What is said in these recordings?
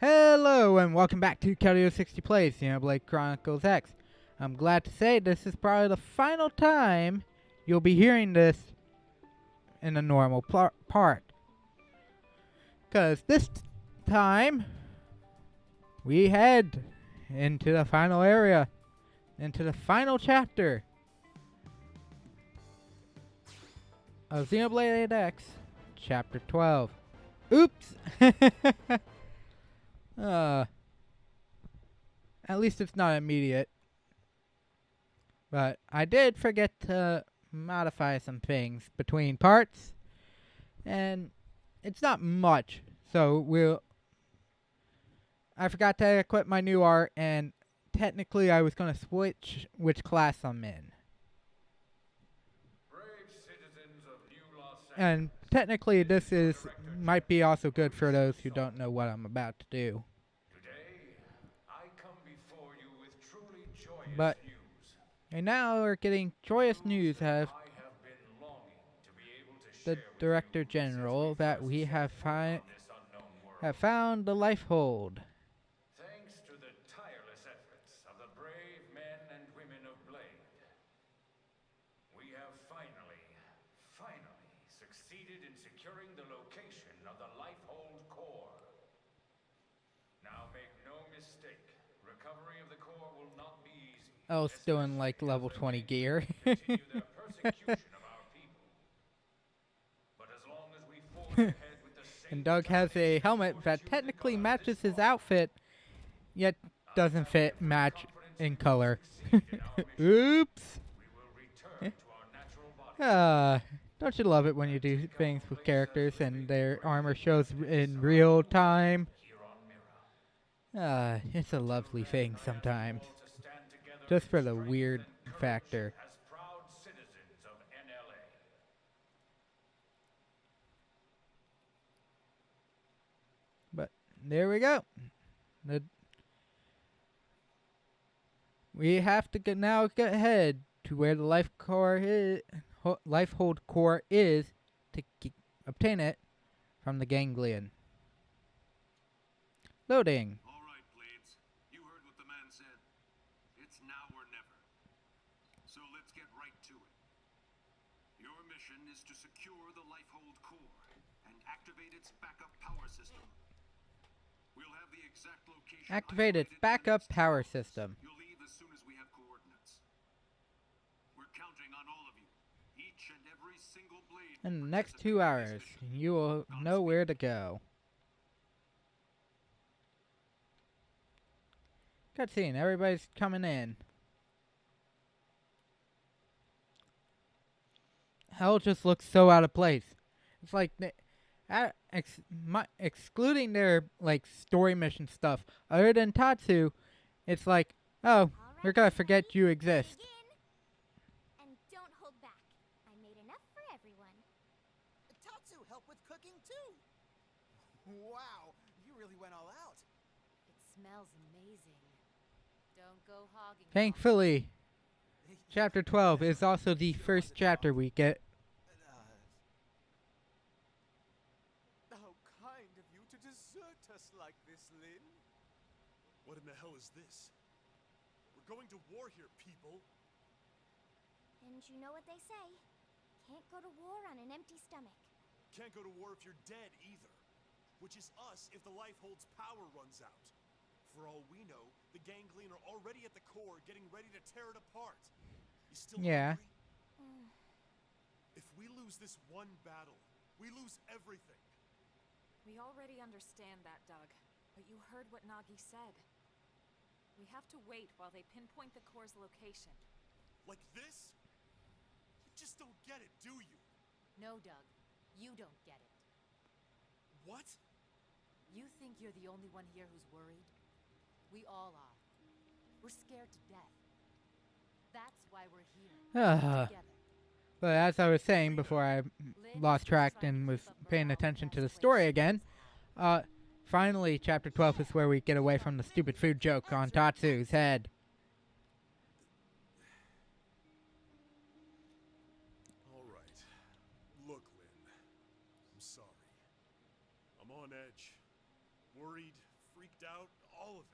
Hello and welcome back to Kelly60 Plays Xenoblade Chronicles X. I'm glad to say this is probably the final time you'll be hearing this in a normal part. Because this time, we head into the final area, into the final chapter of Xenoblade X, Chapter 12. Oops! At least it's not immediate. But I did forget to modify some things between parts. And it's not much. So I forgot to equip my new art, and technically I was going to switch which class I'm in. And technically this might be also good for those who don't know what I'm about to do. Today, I come before you with truly joyous But news. and now we're getting joyous news That of I have been longing to be able to the share with Director you General since we that first we set have foot on this unknown world. found the life hold. Thanks to the tireless efforts of the brave men and women of Blade, we have finally succeeded in securing the location of the Lifehold core. Now make no mistake, recovery of the core will not be easy. Oh, still in like level 20 gear. Continue their persecution of our people. But as long as we forge ahead with the same And Doug has a helmet that technically matches his outfit, yet doesn't match in color. Oops! Don't you love it when you do things with characters and their armor shows in real time? It's a lovely thing sometimes. Just for the weird factor. As proud citizens of NLA. But there we go. We have to now get ahead to where the life hold core is to obtain it from the ganglion. Loading. All right, Blades. You heard what the man said. It's now or never. So let's get right to it. Your mission is to secure the Lifehold core and activate its backup power system. We'll have the exact location. Activate its backup power system. You'll leave as soon as we have coordinates. We're counting on all of you. Each and every single Blade. In the next 2 hours, you will know where to go. Cutscene, everybody's coming in. Hell just looks so out of place. It's like, excluding their like story mission stuff, other than Tatsu, it's like, oh, we're gonna forget you exist. And don't hold back. I made enough for everyone. Tatsu helped with cooking too. Wow, you really went all out. It smells amazing. Don't go hogging. Thankfully, Chapter 12 is also the first chapter we get. How kind of you to desert us like this, Lynn. What in the hell is this? We're going to war here, people. And you know what they say. Can't go to war on an empty stomach. Can't go to war if you're dead either. Which is us if the Lifehold's power runs out. For all we know, the ganglion are already at the core, getting ready to tear it apart. You still hungry? If we lose this one battle, we lose everything. We already understand that, Doug. But you heard what Nagi said. We have to wait while they pinpoint the core's location. Like this? You just don't get it, do you? No, Doug. You don't get it. What? You think you're the only one here who's worried? We all are. We're scared to death. That's why we're here. Together. But as I was saying before I lost track and was paying attention to the story again, finally Chapter 12 is where we get away from the stupid food joke on Tatsu's head. All right. Look, Lynn. I'm sorry. I'm on edge. Worried, freaked out, all of it.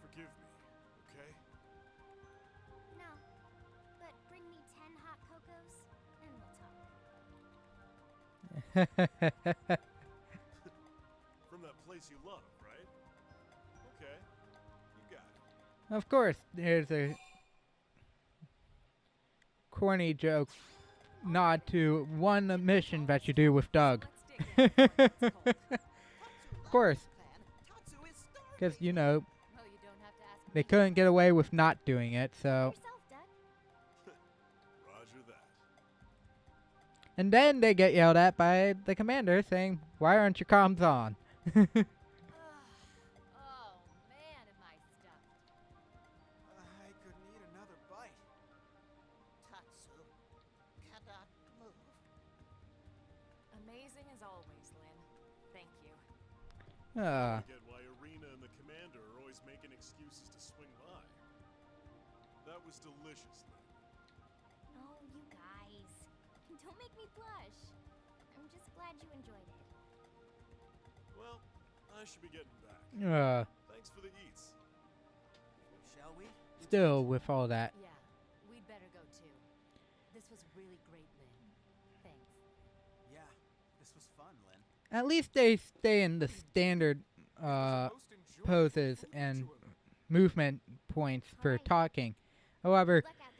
Forgive me, okay? No. But bring me 10 hot cocos, and we'll talk. From that place you love, right? Okay, you got it. Of course, there's a corny joke nod to one mission that you do with Doug. Let's dig in before it gets cold. Of course, Tatsu is starving. because, you know, Well, you don't have to ask they me. couldn't get away with not doing it, so. Yourself, Doug. Roger that. And then they get yelled at by the commander saying, "Why aren't your comms on?" Oh, man, am I stuffed. I could need another bite. Tatsu cannot move. Amazing as always, Lynn. Thank you. Ah, I get why Arena and the commander are always making excuses to swing by. That was delicious, Lynn. Oh, you guys. Don't make me blush. I'm just glad you enjoyed it. Well, I should be getting back. Thanks for the eats. Shall we? still with all that. Yeah, we'd better go too. This was really great, Lynn. Thanks. Yeah, this was fun, Lynn. At least they stay in the standard Most enjoyable poses food and ritual. movement points for Alright. talking. However, Luck out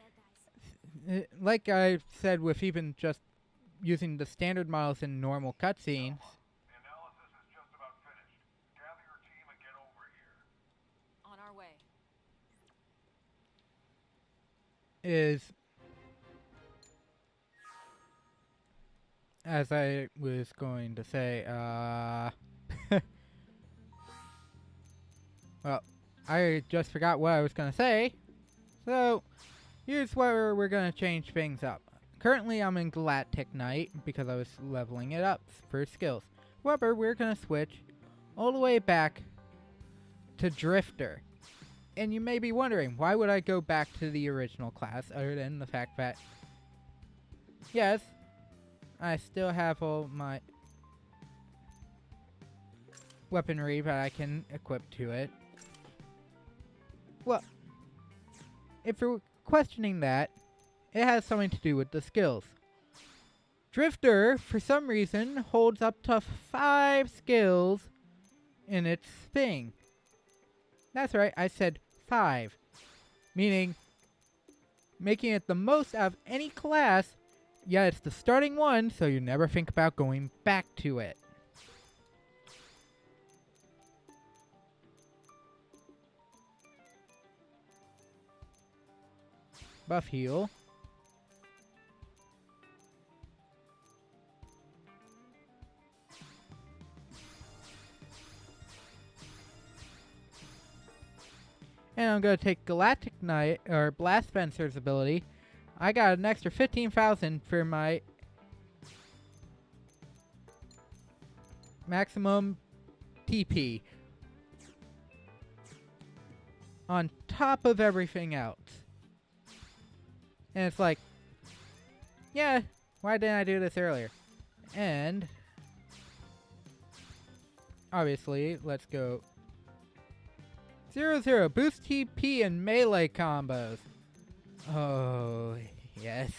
there, guys. like I said, with even just using the standard models in normal cutscenes, The analysis is just about finished. Gather your team and get over here. On our way. is, as I was going to say, well, I just forgot what I was going to say. So, here's where we're going to change things up. Currently, I'm in Galactic Knight because I was leveling it up for skills. However, we're going to switch all the way back to Drifter. And you may be wondering, why would I go back to the original class other than the fact that, yes, I still have all my weaponry that I can equip to it. Well, if you're questioning that, it has something to do with the skills. Drifter, for some reason, holds up to 5 skills in its thing. That's right, I said 5. Meaning, making it the most out of any class, yet it's the starting one, so you never think about going back to it. Buff heal. And I'm going to take Galactic Knight, or Blast Fencer's ability. I got an extra 15,000 for my maximum TP. On top of everything else. And it's like, yeah, why didn't I do this earlier? And obviously, let's go 0-0, boost TP and melee combos. Oh, yes.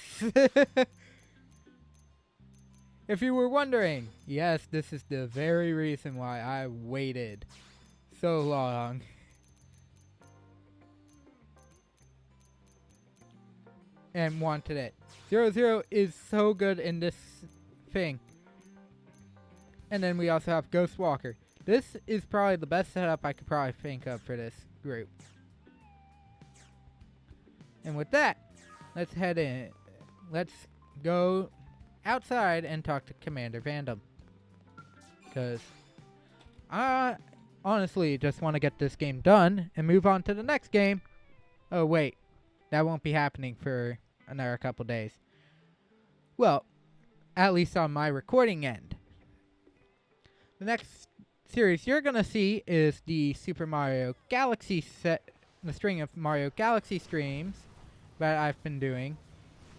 If you were wondering, yes, this is the very reason why I waited so long. And wanted it. 0-0 is so good in this thing. And then we also have Ghost Walker. This is probably the best setup I could probably think of for this group. And with that, let's head in. Let's go outside and talk to Commander Vandom. Because I honestly just want to get this game done and move on to the next game. Oh, wait. That won't be happening for another couple days. Well, at least on my recording end. The next series you're going to see is the Super Mario Galaxy set, the string of Mario Galaxy streams that I've been doing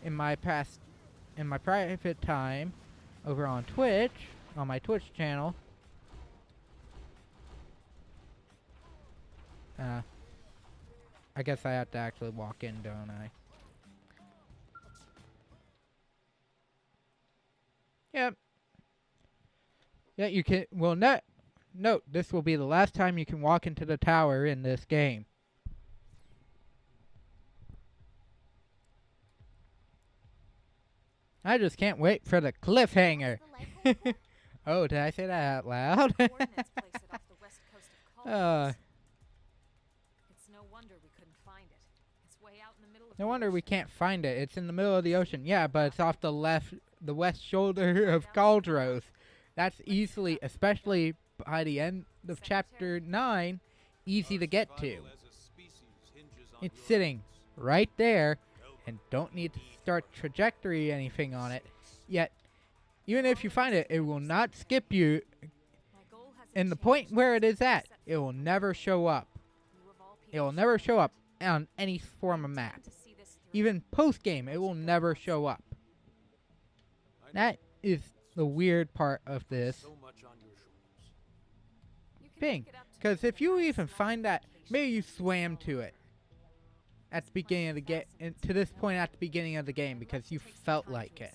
in my private time over on Twitch, on my Twitch channel. I guess I have to actually walk in, don't I? Yep. Yeah, you can. Well, note, this will be the last time you can walk into the tower in this game. I just can't wait for the cliffhanger. Oh, did I say that out loud? Coordinates place it off the west coast of Colorado. It's no wonder we couldn't find it. It's way out in the middle of No the wonder we ocean. can't find it. It's in the middle of the ocean. Yeah, but it's off the west shoulder of Cauldros. That's easily, especially by the end of chapter 9, easy to get to. It's sitting right there and don't need to start trajectory anything on it. Yet, even if you find it, it will not skip you. And the point where it is at, it will never show up. It will never show up on any form of map. Even post-game, it will never show up. That is the weird part of this thing. Because if you even find that, maybe you swam to it at the beginning of the game, to this point at the beginning of the game, because you felt like it.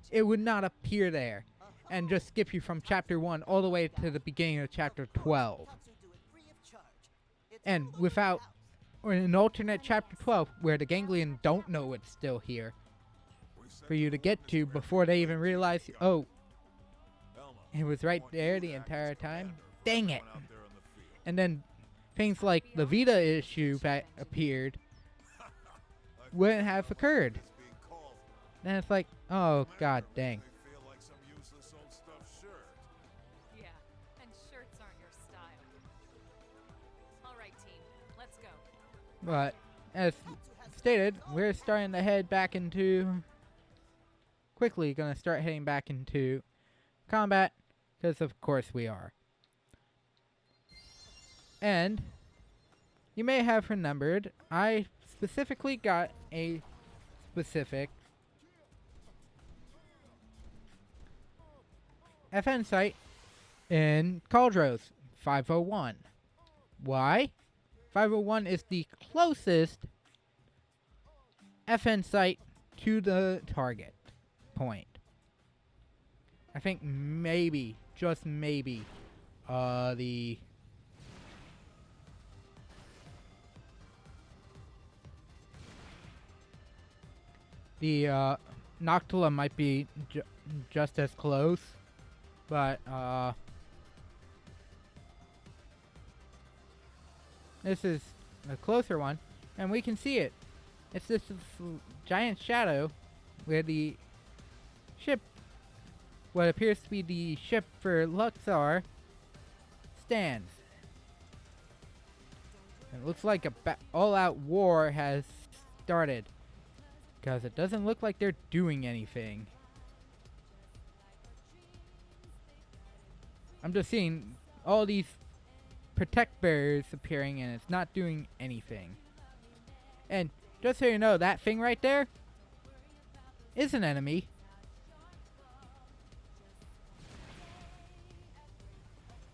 It would not appear there and just skip you from chapter 1 all the way to the beginning of chapter 12. And without, or an alternate chapter 12 where the ganglion don't know it's still here for you to get to before they even realize, oh, it was right there the entire time. Dang it. And then things like the Vita issue that appeared wouldn't have occurred. Then it's like, oh, god dang. Yeah, and shirts aren't your style. All right, team, let's go. But as stated, we're starting to head back into, quickly gonna start heading back into combat, because of course we are. And you may have remembered, I specifically got a specific FN site in Cauldros, 501. Why? 501 is the closest FN site to the target point. I think maybe, just maybe, the Noctula might be just as close, but this is a closer one, and we can see it. It's this giant shadow where the ship, what appears to be the ship for Luxor, stands. It looks like a all-out war has started, because it doesn't look like they're doing anything. I'm just seeing all these protect barriers appearing and it's not doing anything. And just so you know, that thing right there is an enemy.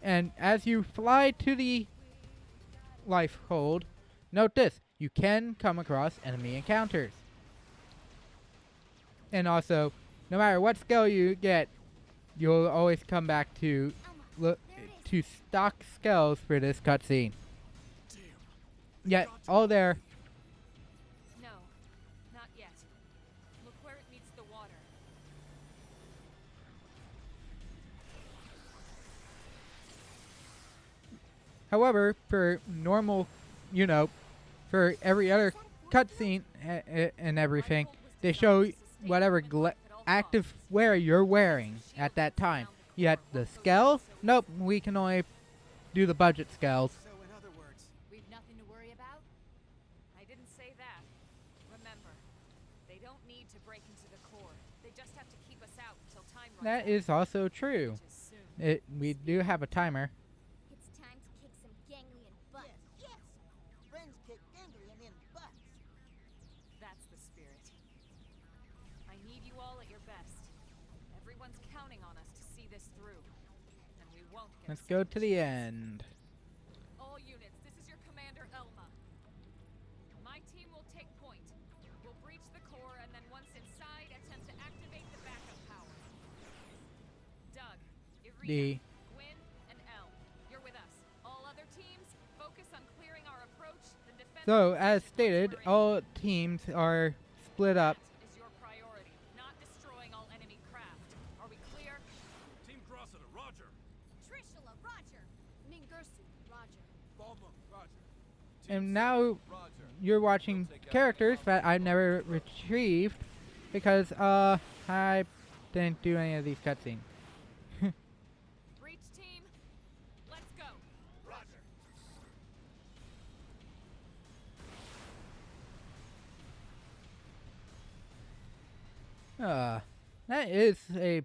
And as you fly to the life hold, note this, you can come across enemy encounters. And also, no matter what skill you get, you'll always come back to stock skills for this cutscene. Yet, all there. No, not yet. Look where it meets the water. However, for normal, you know, for every other cutscene and everything, they show whatever active wear you're wearing at that time. Yet the scales, nope, we can only do the budget scales. So in other words, We've nothing to worry about? I didn't say that. Remember, they don't need to break into the core. They just have to keep us out until time runs That out, is also true. which is soon. We do have a timer. It's time to kick some ganglion butt. yes, friends kick ganglion in butts. That's the spirit. I need you all at your best. Everyone's counting on us to see this through. And we won't get Let's go to the end. All units, this is your commander, Elma. My team will take point. We'll breach the core and then once inside, attempt to activate the backup power. Doug, Irina, Gwyn, and Elle, you're with us. All other teams, focus on clearing our approach, then defend. So, as stated, all teams are split up. That is your priority, not destroying all enemy craft. Are we clear? Team Grossada, Roger. Trishula, Roger. Ningursu, Roger. Balma, Roger. And now Roger. you're watching characters that I've never retrieved because I didn't do any of these cutscenes. Breach team, let's go. Roger. That is a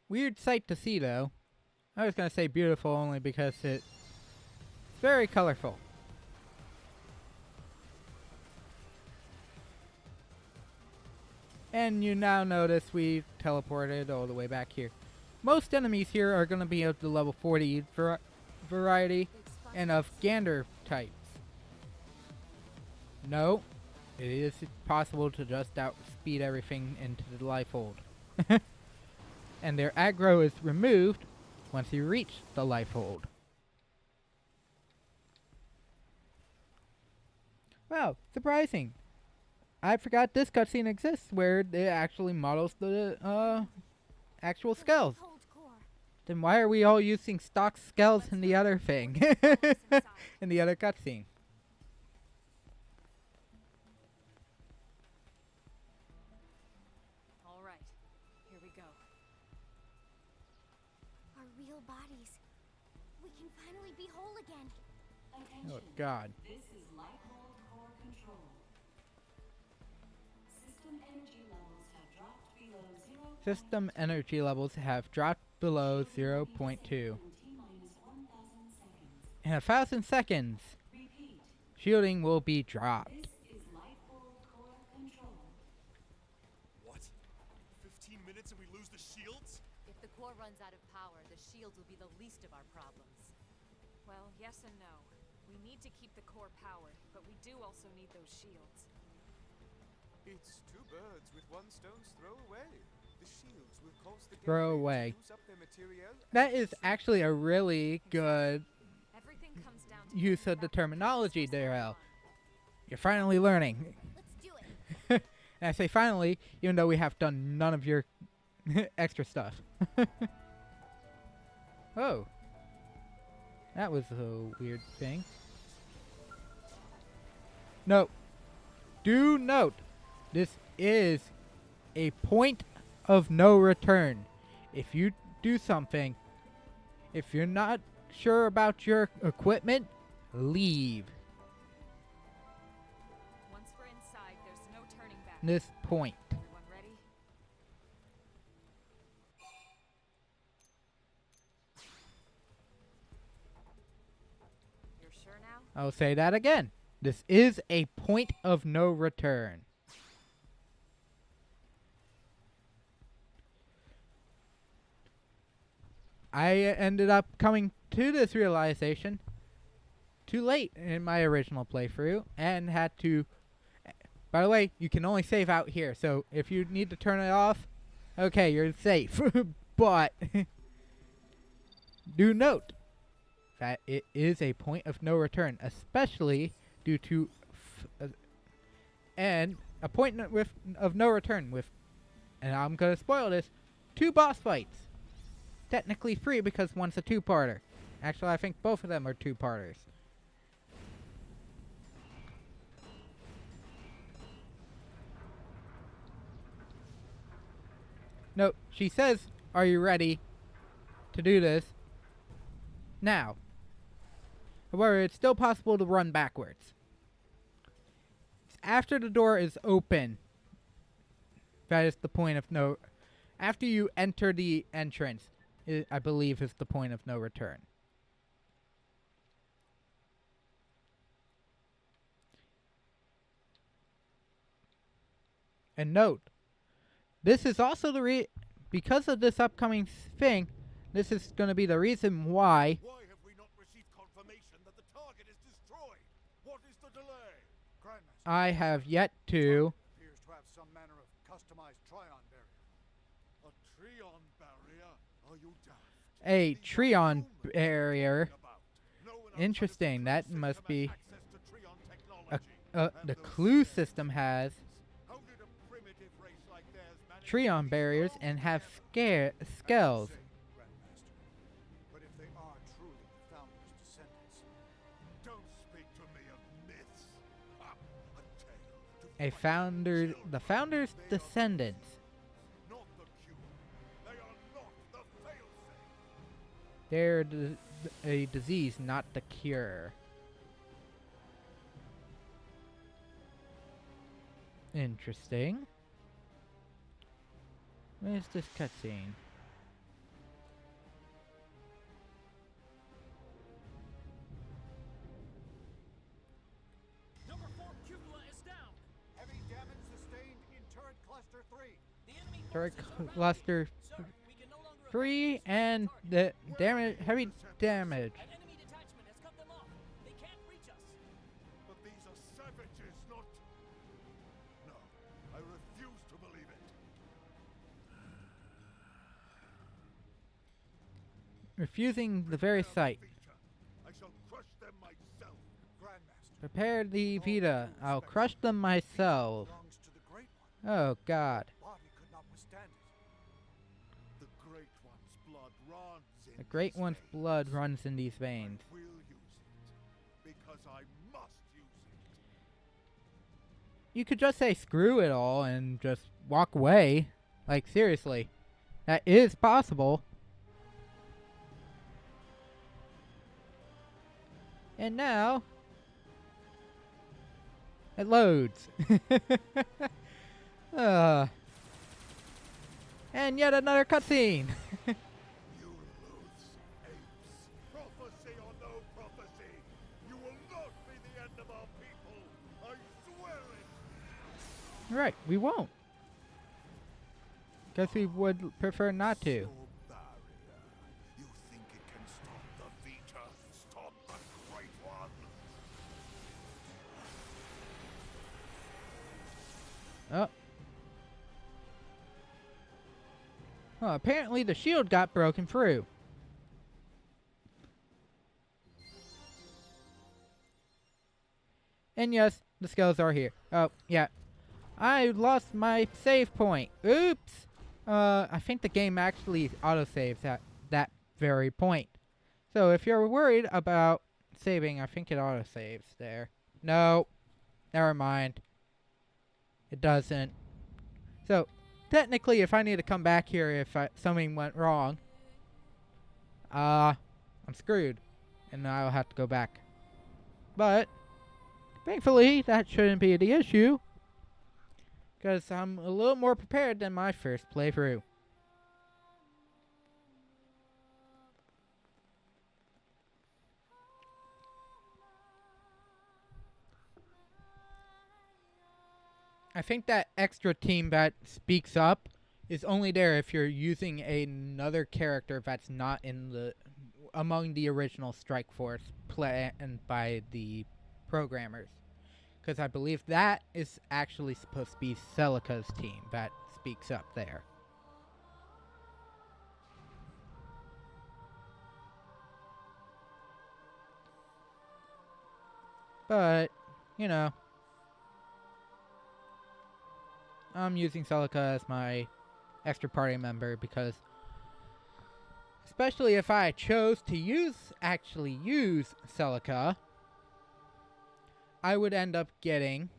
weird sight to see, though. I was gonna say beautiful only because it's very colorful. And you now notice we teleported all the way back here. Most enemies here are gonna be of the level 40 variety and of Gander types. No, it is possible to just outspeed everything into the life hold. And their aggro is removed once you reach the life hold. Wow, surprising. I forgot this cutscene exists where it actually models the actual skulls. Hold core. Then why are we all using stock skulls in the other thing? In the other cutscene. All right, here we go. Our real bodies. We can finally be whole again. Oh God. This is Lighthold Core Control. System energy levels have dropped below 0. System energy levels have dropped below 0.2 T-minus 1,000 seconds. in 1,000 seconds. Repeat. Shielding will be dropped. This is Lighthold Core Control. What? 15 minutes and we lose the shields? If the core runs out of power, the shields will be the least of our problems. Well, yes and no. We need to keep the core powered, but we do also need those shields. It's two birds with one stone's throw away. The shields will cause the Throw gateway away. to use up their material. That is actually a really good Everything comes down to use of the terminology there, Al. You're finally learning. Let's do it. And I say finally, even though we have done none of your extra stuff. Oh. That was a weird thing. No. Do note, this is a point of no return. If you do something, if you're not sure about your equipment, leave once we're inside, there's no turning back. this point. Everyone ready? You're sure now? I'll say that again. This is a point of no return. I ended up coming to this realization too late in my original playthrough and had to... By the way, you can only save out here, so if you need to turn it off, okay, you're safe. But do note that it is a point of no return, especially due to and a point of no return with, and I'm gonna spoil this, 2 boss fights. Technically 3 because one's a 2-parter. Actually, I think both of them are 2-parters. No, she says, "Are you ready to do this now?" However, it's still possible to run backwards. After the door is open, that is the point of no... After you enter the entrance, I believe is the point of no return. And note this is also because of this upcoming thing, this is going to be the reason why Why have we not received confirmation that the target is destroyed? What is the delay? Grandmaster. I have yet to. Appears to have some manner of customized Trion barrier. A Trion barrier? Are you daft? A These are Trion humans barrier. about. No one outside of Interesting. the That Clue must system be has access to Trion technology. And the those Clue systems- system has How did a primitive race like theirs manage to Trion be barriers strong and have together? skulls. Say, Grandmaster. But if they are truly the Founder's descendants, Don't speak to me of myths. A tale to A frighten founder, children. the founder's They are descendants. not the cure. They are not the failsafe. They're a disease, not the cure. Interesting. Where's this cutscene? Number 4 cupola is down. heavy damage sustained in turret cluster 3. The enemy Turret forces are cluster Sir, we can no longer 3 effectively and target. the damage, heavy damage. An enemy detachment has cut them off. They can't reach us. But these are savages, not... No, I refuse to believe it. Refusing the very sight. Vita. I shall crush them myself. Grandmaster. Prepare the Vita. I'll crush them myself. Belongs to the Great One. Oh God. Body could not withstand it. The Great One's blood runs in The Great these One's veins. blood runs in these veins. I will use it, because I must use it. You could just say screw it all and just walk away. Like, seriously. That is possible. And now... it loads. And yet another cutscene. You loathsome apes. Prophecy or no prophecy, you will not be the end of our people. I swear it. Right, we won't. Guess we would prefer not to. Your barrier. You think it can stop the Vita? Stop the Great One? Oh. Well, apparently the shield got broken through. And yes, the skulls are here. Oh, yeah. I lost my save point. Oops. I think the game actually autosaves at that very point. So if you're worried about saving, I think it autosaves there. No. Never mind. It doesn't. So, technically, if I need to come back here if something went wrong, I'm screwed. And I'll have to go back. But, thankfully, that shouldn't be the issue. Because I'm a little more prepared than my first playthrough. I think that extra team that speaks up is only there if you're using another character that's not in the among the original Strike Force planned by the programmers. Because I believe that is actually supposed to be Celica's team that speaks up there. But, you know, I'm using Celica as my extra party member because, especially if I chose to actually use Celica, I would end up getting...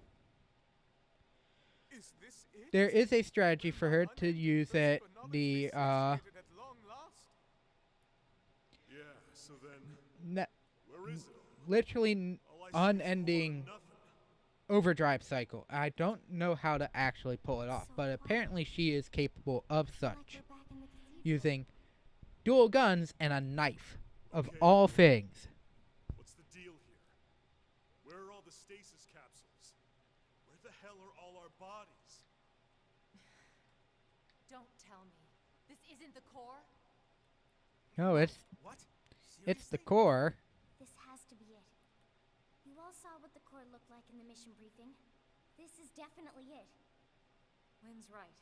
Is this it? There is a strategy for her to use it, Phenomenally the, satiated at long last? Yeah, so then, where is it? literally All I see is all or unending nothing. overdrive cycle. I don't know how to actually pull it off, but apparently she is capable of Like such, we're back in the cathedral. using dual guns and a knife, of Okay. all things. What's the deal here? Where are all the stasis capsules? Where the hell are all our bodies? Don't tell me. This isn't the core? No, it's What? the Seriously? core. This has to be it. You all saw what the core looked like in the mission briefing. This is definitely it. Lynn's right.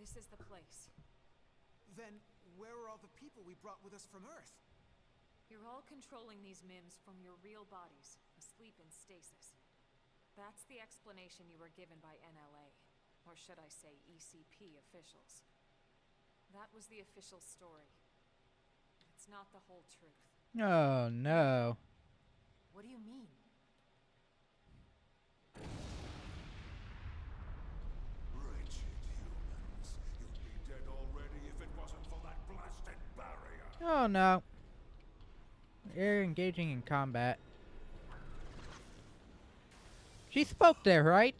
This is the place. Then where are all the people we brought with us from Earth? You're all controlling these MIMs from your real bodies, asleep in stasis. That's the explanation you were given by NLA, or should I say ECP officials. That was the official story. It's not the whole truth. Oh no. What do you mean? Wretched humans. You'd be dead already if it wasn't for that blasted barrier. Oh no. You're engaging in combat. She spoke there, right?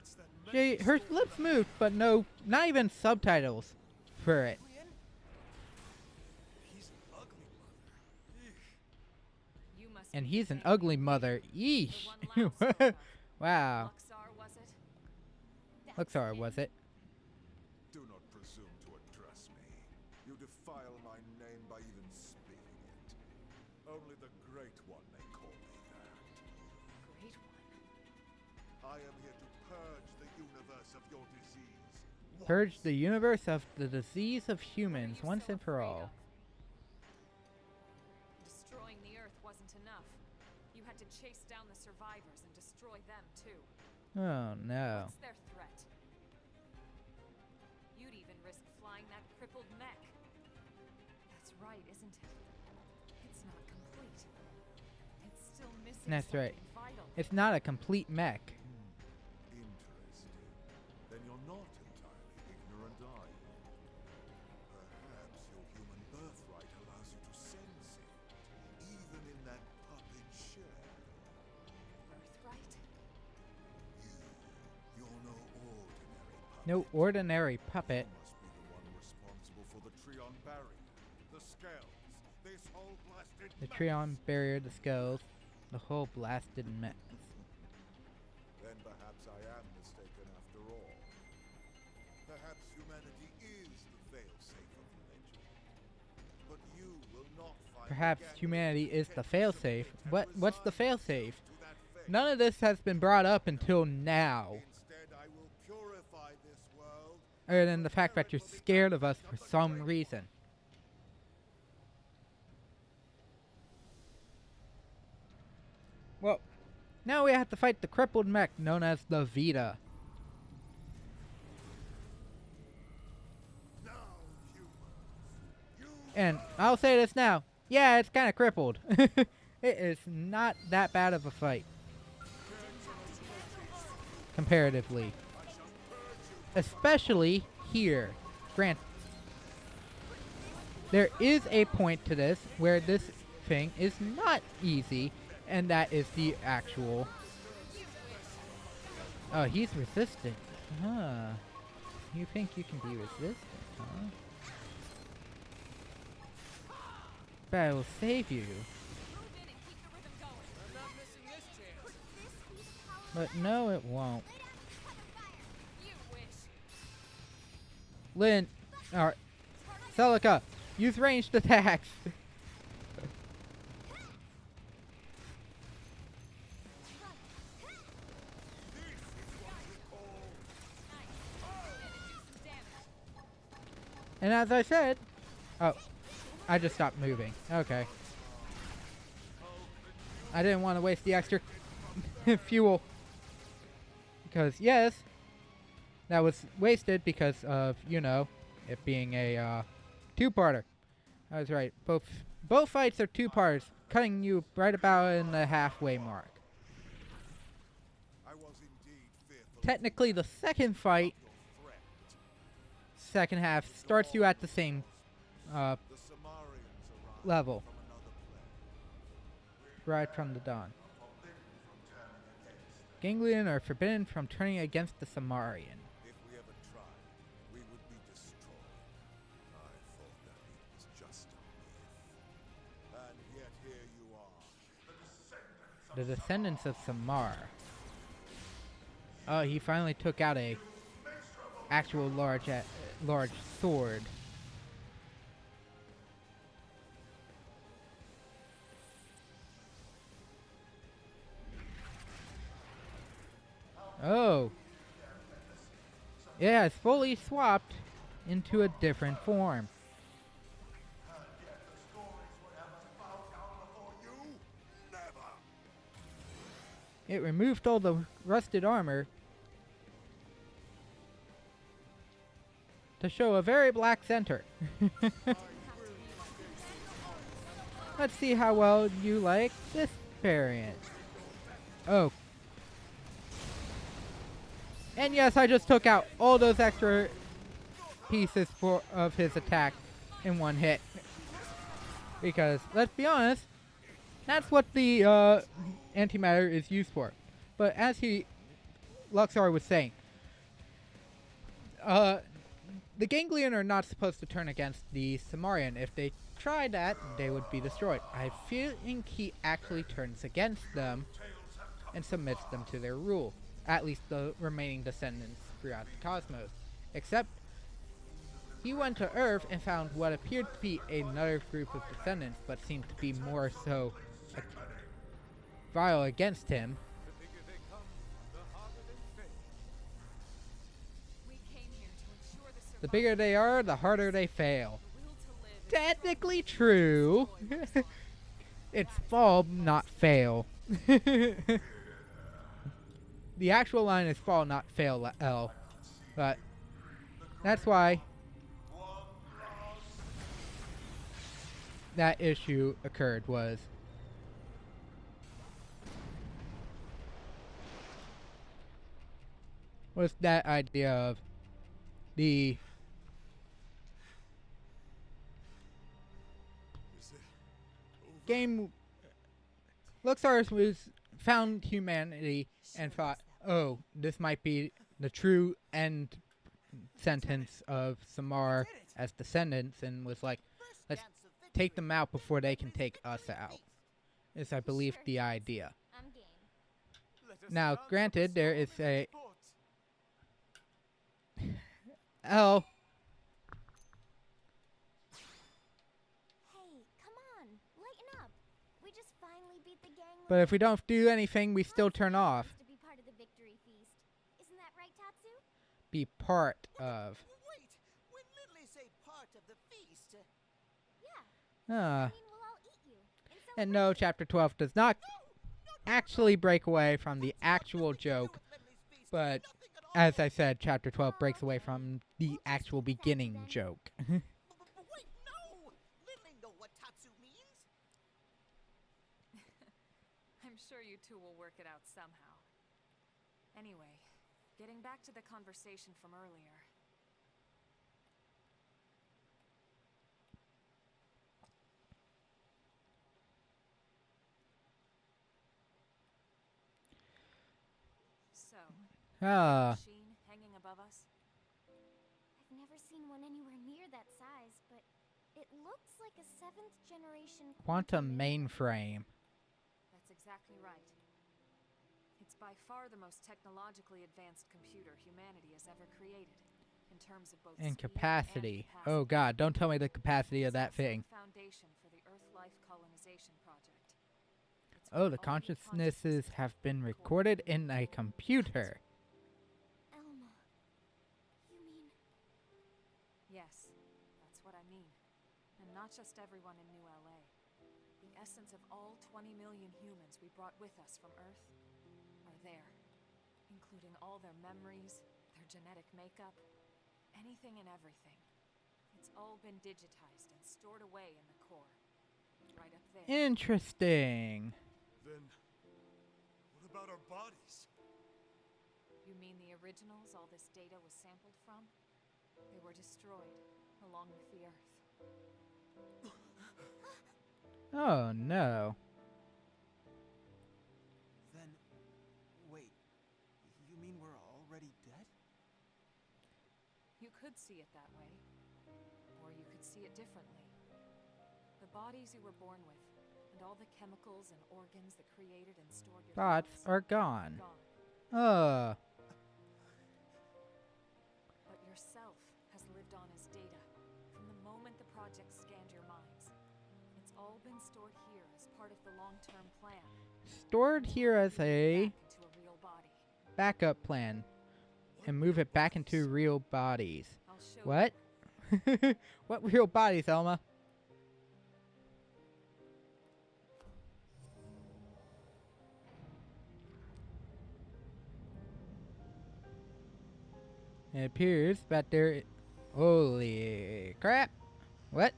It's that Her lips moved, but no, not even subtitles for it. Julian? He's an ugly mother. Eesh. You must And be he's an Xavier. ugly mother. The Yeesh. one Lau spoke of. Wow. Luxar, was it? Luxar, was it? Do not presume to address me. You defile my name by even speaking it. Only the Great One may call me that. Great one. I am here to purge the universe of your disease. Purge the universe of the disease of humans What are you once so and for afraid all. of? Destroying the Earth wasn't enough. You had to chase down the survivors and destroy them too. Oh no. What's their threat? You'd even risk flying that crippled mech. That's right, isn't it? It's not complete. It's still missing That's right. something vital. It's not a complete mech. Interesting. Then you're not entirely ignorant, are you? Perhaps your human birthright allows you to sense it, even in that puppet shell. Birthright? You're no ordinary puppet. No ordinary puppet. You must be the one responsible for the Treon barrier, the scales, this whole blasted The mess. Treon barrier, the skulls, the whole blasted mess. Then perhaps I am mistaken after all. Perhaps humanity is the failsafe of religion. But you will not find Perhaps the humanity is the gangrene failsafe. submit and What's the resign failsafe? yourself to that fate. None of this has been brought up until now. Instead, I will purify this world. Other than the fact that you're scared of us for some reason. Well, now we have to fight the crippled mech known as the Vita. Now, humans, you And I'll say this now. Yeah, it's kind of crippled. It is not that bad of a fight. Comparatively. Especially here. Grant. There is a point to this where this thing is not easy. And that is the actual... Oh, he's resistant. Huh. You think you can be resistant, huh? But I will save you. Move in and keep the rhythm going. I'm not missing this chance. This piece power But no, it won't. You wish. Lynn, or Celica, use ranged attacks. And as I said, oh, I just stopped moving. Okay. I didn't want to waste the extra fuel. Because, yes, that was wasted because of, you know, it being a two-parter. I was right. Both fights are two-parters, cutting you right about in the halfway mark. I was indeed fearful. Technically, the second fight, second half, starts you at the same The Samarians arrived level, from another plane. right from the dawn. Ganglion are forbidden from turning against the Samarian. If we ever tried, we would be destroyed. I thought that it was just a myth. And yet here you are. The descendants of Samar. Oh, he finally took out a actual large sword. Oh. It has fully swapped into a different form. It removed all the rusted armor to show a very black center. Let's see how well you like this variant. Oh. And yes, I just took out all those extra pieces of his attack in one hit. Because, let's be honest, that's what the antimatter is used for. But as Luxar was saying, the Ganglion are not supposed to turn against the Samarian. If they try that, they would be destroyed. I think he actually turns against them and submits them to their rule. At least the remaining descendants throughout the cosmos. Except, he went to Earth and found what appeared to be another group of descendants, but seemed to be more so vile against him. The bigger they are, the harder they fail. Technically true. It's fall, not fail. The actual line is fall, not fail, L. But that's why that issue occurred was that idea of the game. Luxar's was found humanity and thought, oh, this might be the true end sentence of Samar as descendants, and was like, let's take them out before they can take us out. Is, I believe, the idea. Now, granted, there is a L. Hey, come on, lighten up. We just finally beat the gang. But if we don't do anything, we still turn off. To be part of the victory feast. Isn't that right, Tatsu? Be part of. Wait, when literally say part of the feast. Yeah. Ah. I mean, we'll all eat you. And no, Chapter 12 does not actually break away from the actual joke. But, as I said, Chapter 12 breaks away from the actual beginning joke. Wait, no! Literally know what Tatsu means? I'm sure you two will work it out somehow. Anyway, getting back to the conversation from earlier. So, machine hanging above us? I've never seen one anywhere near that size, but it looks like a 7th generation Quantum mainframe. That's exactly right. It's by far the most technologically advanced computer humanity has ever created, in terms of both And speed capacity. and Oh god, don't tell me the capacity of that thing. Foundation for the Earth Life Colonization Project. Oh, the consciousnesses have been recorded in a computer. Elma. You mean... Yes, that's what I mean. And not just everyone in New LA. The essence of all 20 million humans we brought with us from Earth are there. Including all their memories, their genetic makeup, anything and everything. It's all been digitized and stored away in the core. Right up there. Interesting. Then, what about our bodies? You mean the originals all this data was sampled from? They were destroyed, along with the Earth. Oh no. Then, wait, you mean we're already dead? You could see it that way. Or you could see it differently. The bodies you were born with, and all the chemicals and organs that created and stored your Thoughts are gone. But yourself has lived on as data from the moment the project scanned your minds. It's all been stored here as part of the long-term plan. Stored here as a Back into a real body. backup plan. And move it back into real bodies. I'll show What? What real bodies, Elma? It appears that there... Holy crap! What?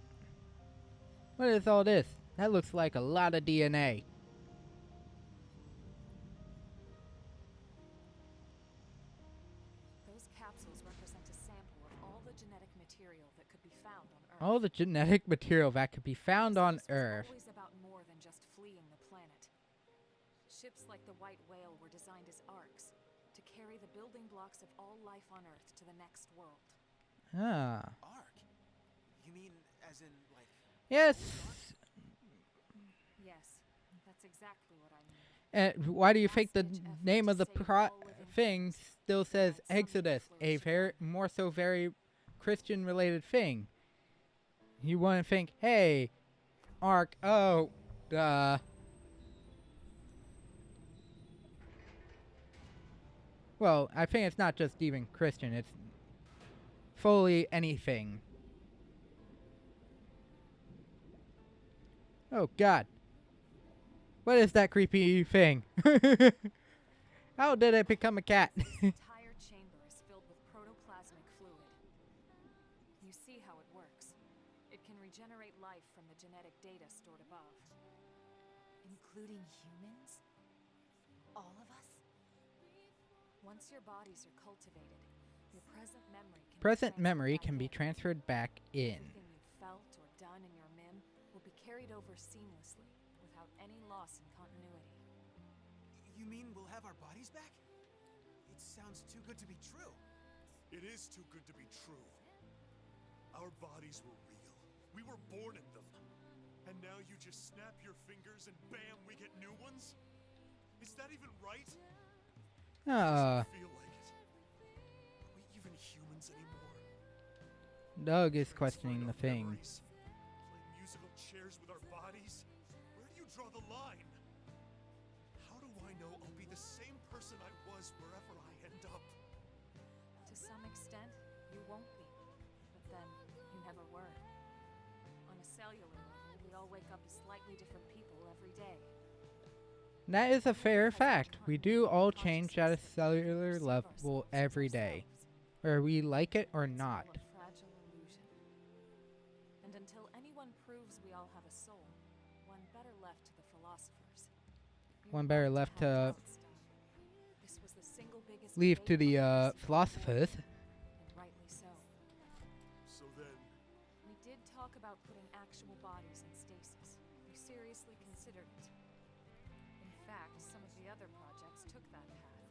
What is all this? That looks like a lot of DNA. Those capsules represent a sample of all the genetic material that could be found on Earth. All the genetic material that could be found on This was Earth. always about more than just fleeing the planet. Ships like the White Whale were designed as arcs to carry the building blocks of all life on Earth to the next world. Ah. Ark? You mean as in, like... Yes! Yes, that's exactly what I mean. And why do you think the name of the thing still says Exodus? A very, more so very Christian related thing. You want to think, hey, Ark, oh, duh. Well, I think it's not just even Christian, it's fully anything. Oh god. What is that creepy thing? How did it become a cat? This entire chamber is filled with protoplasmic fluid. You see how it works. It can regenerate life from the genetic data stored above. Including humans? All of us? Once your bodies are cultivated, your present memory can be transferred back in. Everything you've felt or done in your MIM will be carried over seamlessly, without any loss in continuity. You mean we'll have our bodies back? It sounds too good to be true. It is too good to be true. Our bodies were real. We were born in them. And now you just snap your fingers and bam, we get new ones? Is that even right? Doesn't feel like it. Are we even humans anymore? Doug is questioning the thing. Memories? Play musical chairs with our bodies? Where do you draw the line? How do I know I'll be the same person I was wherever I end up? To some extent, you won't be. But then, you never were. On a cellular level, we all wake up as slightly different people every day. That is a fair fact. We do all change at a cellular level every day, whether we like it or not. It's still a fragile illusion. And until anyone proves we all have a soul, one better left to the philosophers. One better left to This was the single biggest leave to debate the on philosophers. and rightly so. So then, We did talk about putting actual bodies in stasis. We seriously considered it. In fact, some of the other projects took that path.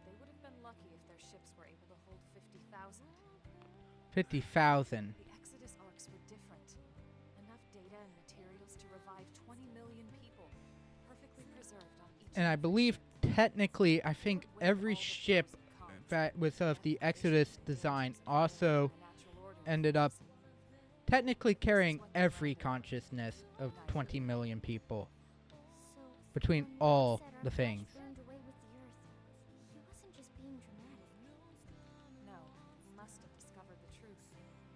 They would have been lucky if their ships were able to hold 50,000. 50,000. The Exodus arcs were different. Enough data and materials to revive 20 million people, perfectly preserved on each. And I believe technically, I think every ship that was of the Exodus design also ended up technically carrying every consciousness of 20 million people So, between when all Dad said the our things. crash burned away with the Earth, he wasn't just being dramatic. No, he must have discovered the truth,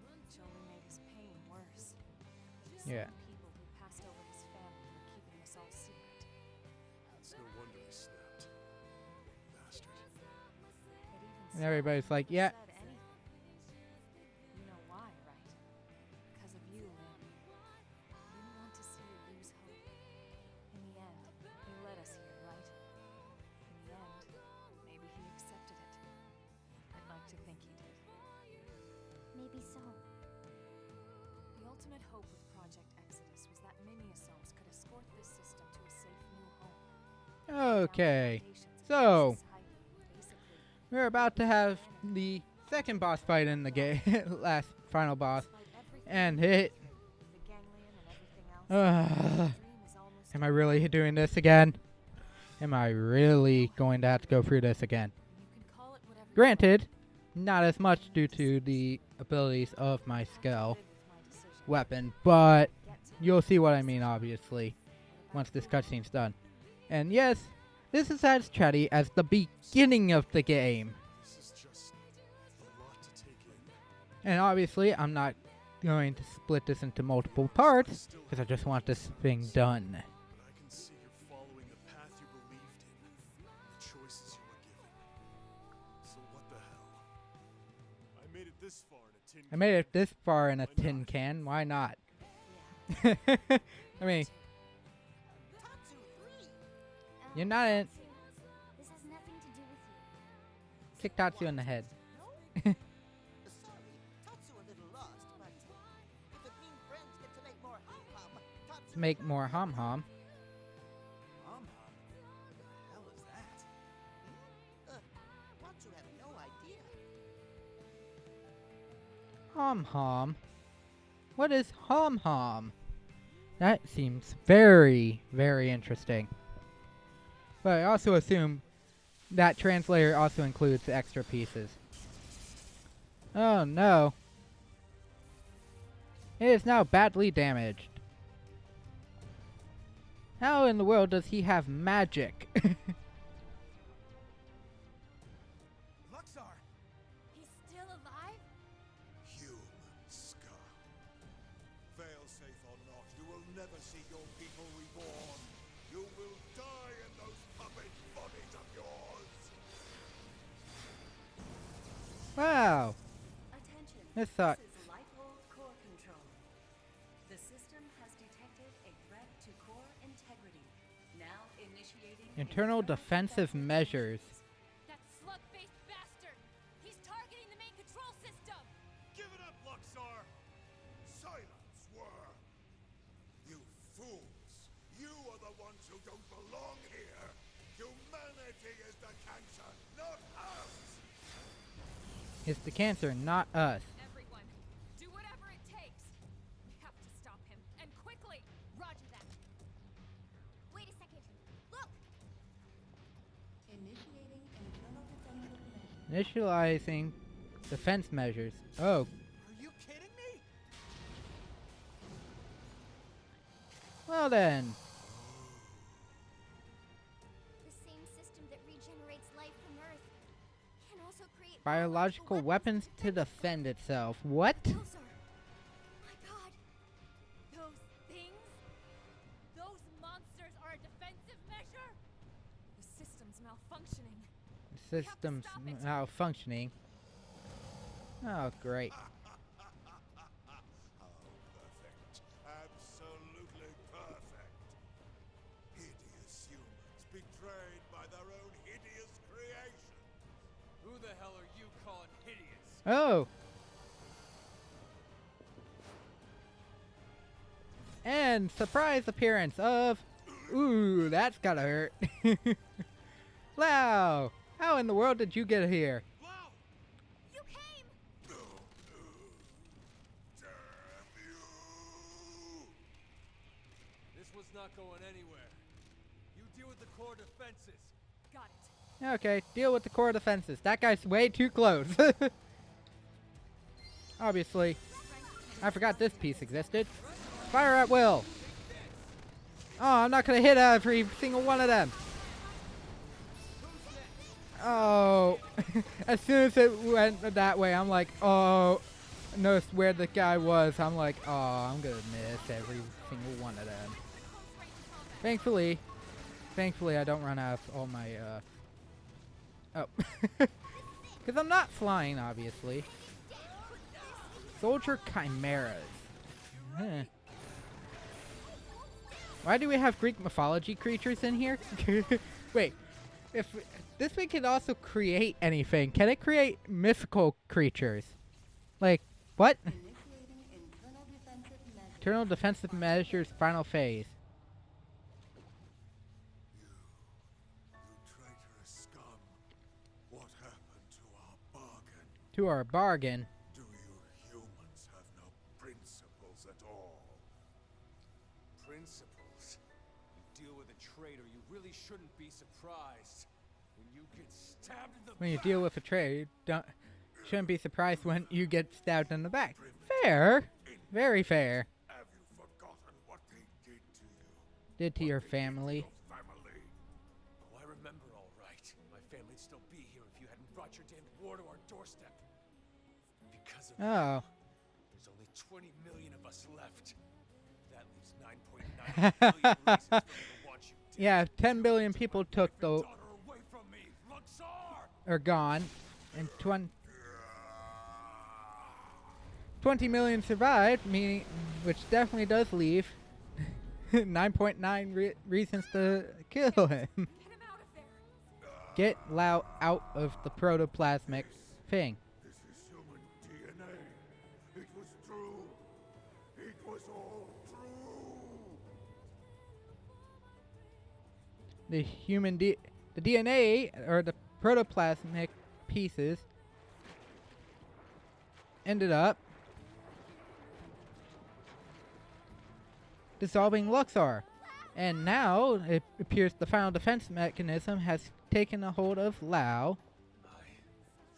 which only made his pain worse. The Yeah. same people who passed over his family were keeping this all secret. it's no wonder he snapped. Bastard. But even And so, everybody's like, he yeah, said anything. You know why, right? Because of you, Lynn. He didn't want to see you lose hope. In the end, he led us here, right? In the end, maybe he accepted it. I'd like to think he did. Maybe so. The ultimate hope with Project Exodus was that mini-assaults could escort this system to a safe new home. okay. So, we're about to have the second boss fight in the game, last final boss, and it. Am I really doing this again? Am I really going to have to go through this again? Granted, not as much due to the abilities of my skill weapon, but you'll see what I mean, obviously, once this cutscene's done. And yes, this is as chatty as the beginning of the game. This is just a lot to take in. And obviously, I'm not going to split this into multiple parts, because I just want this thing done. But I can see you're following the path you believed in, the choices you were given. So what the hell? I made it this far in a tin I made it this far in a Why tin not? can, why not? Yeah. I mean, Tatsu 3! you're not in. This has nothing to do with you. Kick Tatsu in the head. Sorry, Tatsu a little lost, but if it means friends get to make more hum-hum, Tatsu... To make more hum hum. Hum-hum? What the hell is that? Tatsu had no idea. Hum hum. What is hum hum? That seems very, very interesting. But I also assume that translator also includes extra pieces. Oh no. It is now badly damaged. How in the world does he have magic? Luxar! He's still alive? Human scum. Fail safe or not, you will never see your people reborn. You will die in those puppet bodies of yours. Wow. Attention. This sucks. This is Lifehold core control. The system has detected a threat to core integrity. Now initiating Internal defensive measures. That slug-faced bastard! He's targeting the main control system! Give it up, Luxar! Silence, Worm! You fools! You are the ones who don't belong here! Humanity is the cancer, not us! It's the cancer, not us. Everyone, do whatever it takes! We have to stop him, and quickly! Roger that! Wait a second. Look! initiating internal defensive measures. Initializing defense measures. Oh, Are you kidding me? well then. The same system that regenerates life from Earth can also create Biological weapons to defend itself. What? Those are... My god! Those things? Those monsters are a defensive measure? The system's malfunctioning. Systems malfunctioning. Oh, great. Perfect. Absolutely perfect. Hideous humans betrayed by their own hideous creation. Who the hell are you calling hideous? Oh. And surprise appearance of... Ooh, that's gotta hurt. Wow. How in the world did you get here? You came! Damn you! This was not going anywhere. You deal with the core defenses. Got it. Okay, deal with the core defenses. That guy's way too close. Obviously. I forgot this piece existed. Fire at will. Oh, I'm not gonna hit every single one of them. Oh. As soon as it went that way, I'm like, oh. Noticed where the guy was. I'm like, oh, I'm gonna miss every single one of them. Thankfully, I don't run out of all my, oh. Because I'm not flying, obviously. Soldier chimeras. Huh. Why do we have Greek mythology creatures in here? Wait, if this thing can also create anything, can it create mythical creatures? Like, what? Initiating internal defensive measures. Internal defensive measures, final phase. You traitorous scum. What happened to our bargain? To our bargain. Do you humans have no principles at all? Principles. You deal with a traitor, you really shouldn't be surprised when you get stabbed in the When you back. deal with a trade, shouldn't be surprised when you get stabbed in the back. Fair. Very fair. Have you forgotten what they did to you? Did to your family. Family. Oh, I remember all right. My family'd still be here if you hadn't brought your damned war to our doorstep. Because of Oh. there's only 20 million of us left. That leaves 9.9 billion reasons for me to want you dead. Yeah, 10 billion people took the Daughter away from me, Luxor! are gone, and 20 million survived, meaning, which definitely does leave 9.9 reasons to kill him. Get him out of there. Get Lao out of the protoplasmic thing. This is human DNA. It was true. It was all true. The human the DNA, or the protoplasmic pieces, ended up dissolving Luxor. And now it appears the final defense mechanism has taken a hold of Lao. I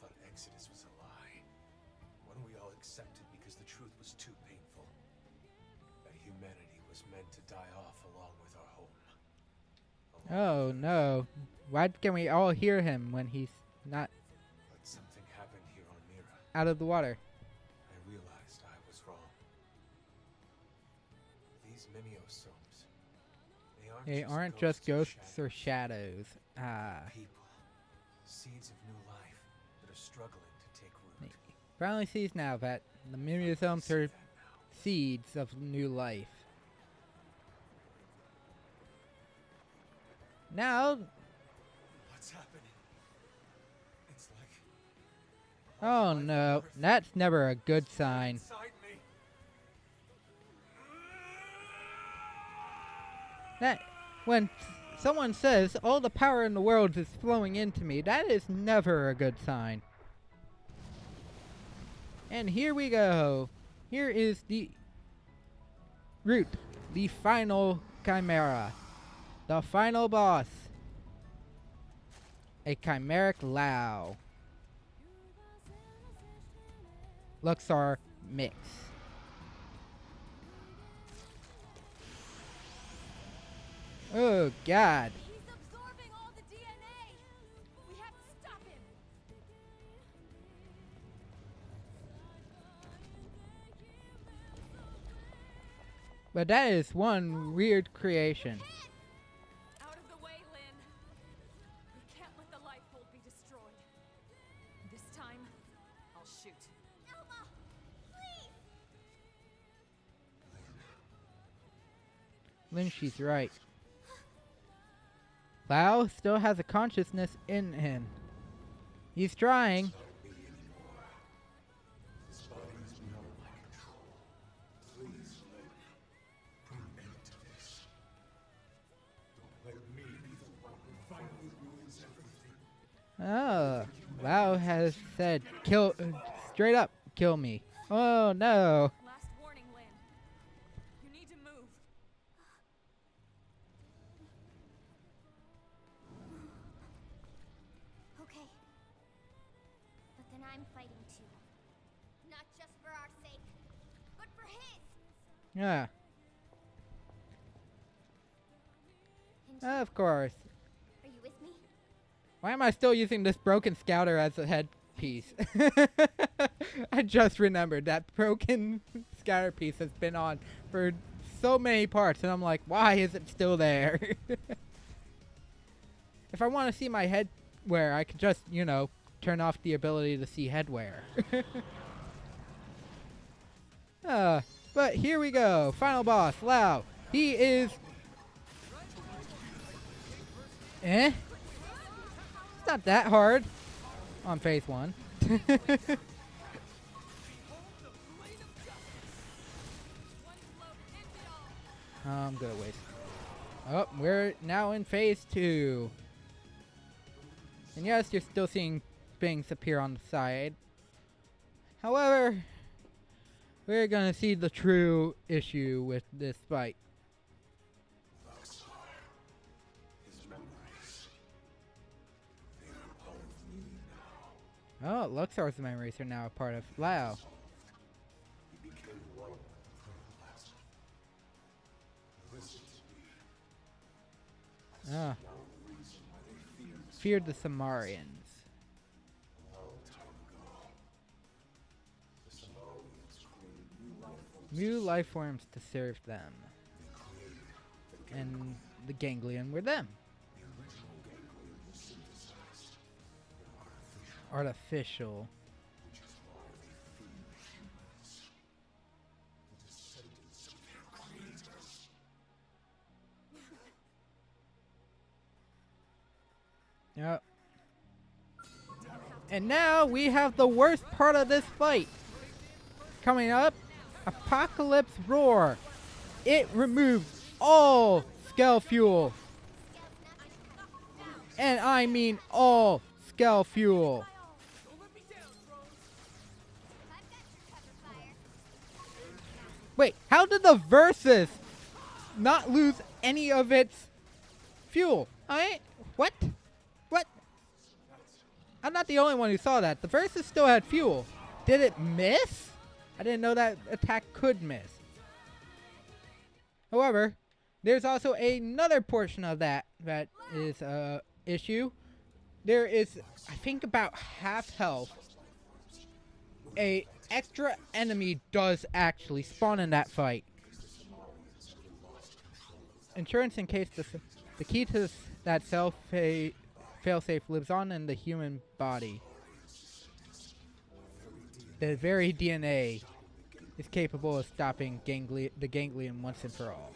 thought Exodus was a lie. One we all accepted because the truth was too painful. That humanity was meant to die off along with our home. Oh no. Why can we all hear him when he's not But something happened here on Mira. out of the water? I realized I was wrong. These mimeosomes, They aren't just ghosts or shadows. Ah. people, seeds of new life that are struggling to take root. Finally sees now that the mimeosomes are seeds of new life. Now, What's happening? It's like oh no, that's never a good sign. inside me. That when someone says all the power in the world is flowing into me, that is never a good sign. And here we go. Here is the root, the final chimera, the final boss, a chimeric Lao. Luxor mix. Oh God. He's absorbing all the DNA. We have to stop him. But that is one weird creation. Out of the way, Lynn. We can't let the life hold be destroyed. This time, I'll shoot. Elma, please! Lynn, she's right. Lao still has a consciousness in him. He's trying. This body is beyond my control. Please, Lynn, put an end to this. Don't let me be the one who finally ruins everything. Oh, Lao has said, kill, straight up, kill me. Oh no. Last warning, Lynn. You need to move. Okay. But then I'm fighting too. Not just for our sake, but for his! Yeah, And of course. are you with me? Why am I still using this broken scouter as a headpiece? I just remembered that broken scouter piece has been on for so many parts, and I'm like, why is it still there? If I want to see my headwear, I could just, you know, turn off the ability to see headwear. But here we go. Final boss, Lao. He is... It's not that hard on phase 1. I'm gonna waste. Oh, we're now in phase 2. And yes, you're still seeing things appear on the side. However, we're gonna see the true issue with this fight. Luxor, his memories, they are part of me Oh, Luxor's memories are now a part of Lao. He became one with her last. Listen to me. Ah, Now the reason why they feared the Samarians. a long time ago. The Somalians created New life forms to serve them. And the ganglion were them. The original ganglion was synthesized and Artificial. which is why they feed humans. The descendants of their creators. Yep. And now we have the worst part of this fight. Coming up, Apocalypse Roar. It removes all Skell Fuel. And I mean all Skell Fuel. Wait, how did the Versus not lose any of its fuel? What? What? I'm not the only one who saw that. The Versus still had fuel. Did it miss? I didn't know that attack could miss. However, there's also another portion of that is a issue. There is, I think, about half health. A extra enemy does actually spawn in that fight. Insurance in case the key to that failsafe lives on in the human body. The very DNA is capable of stopping the ganglion once and for all.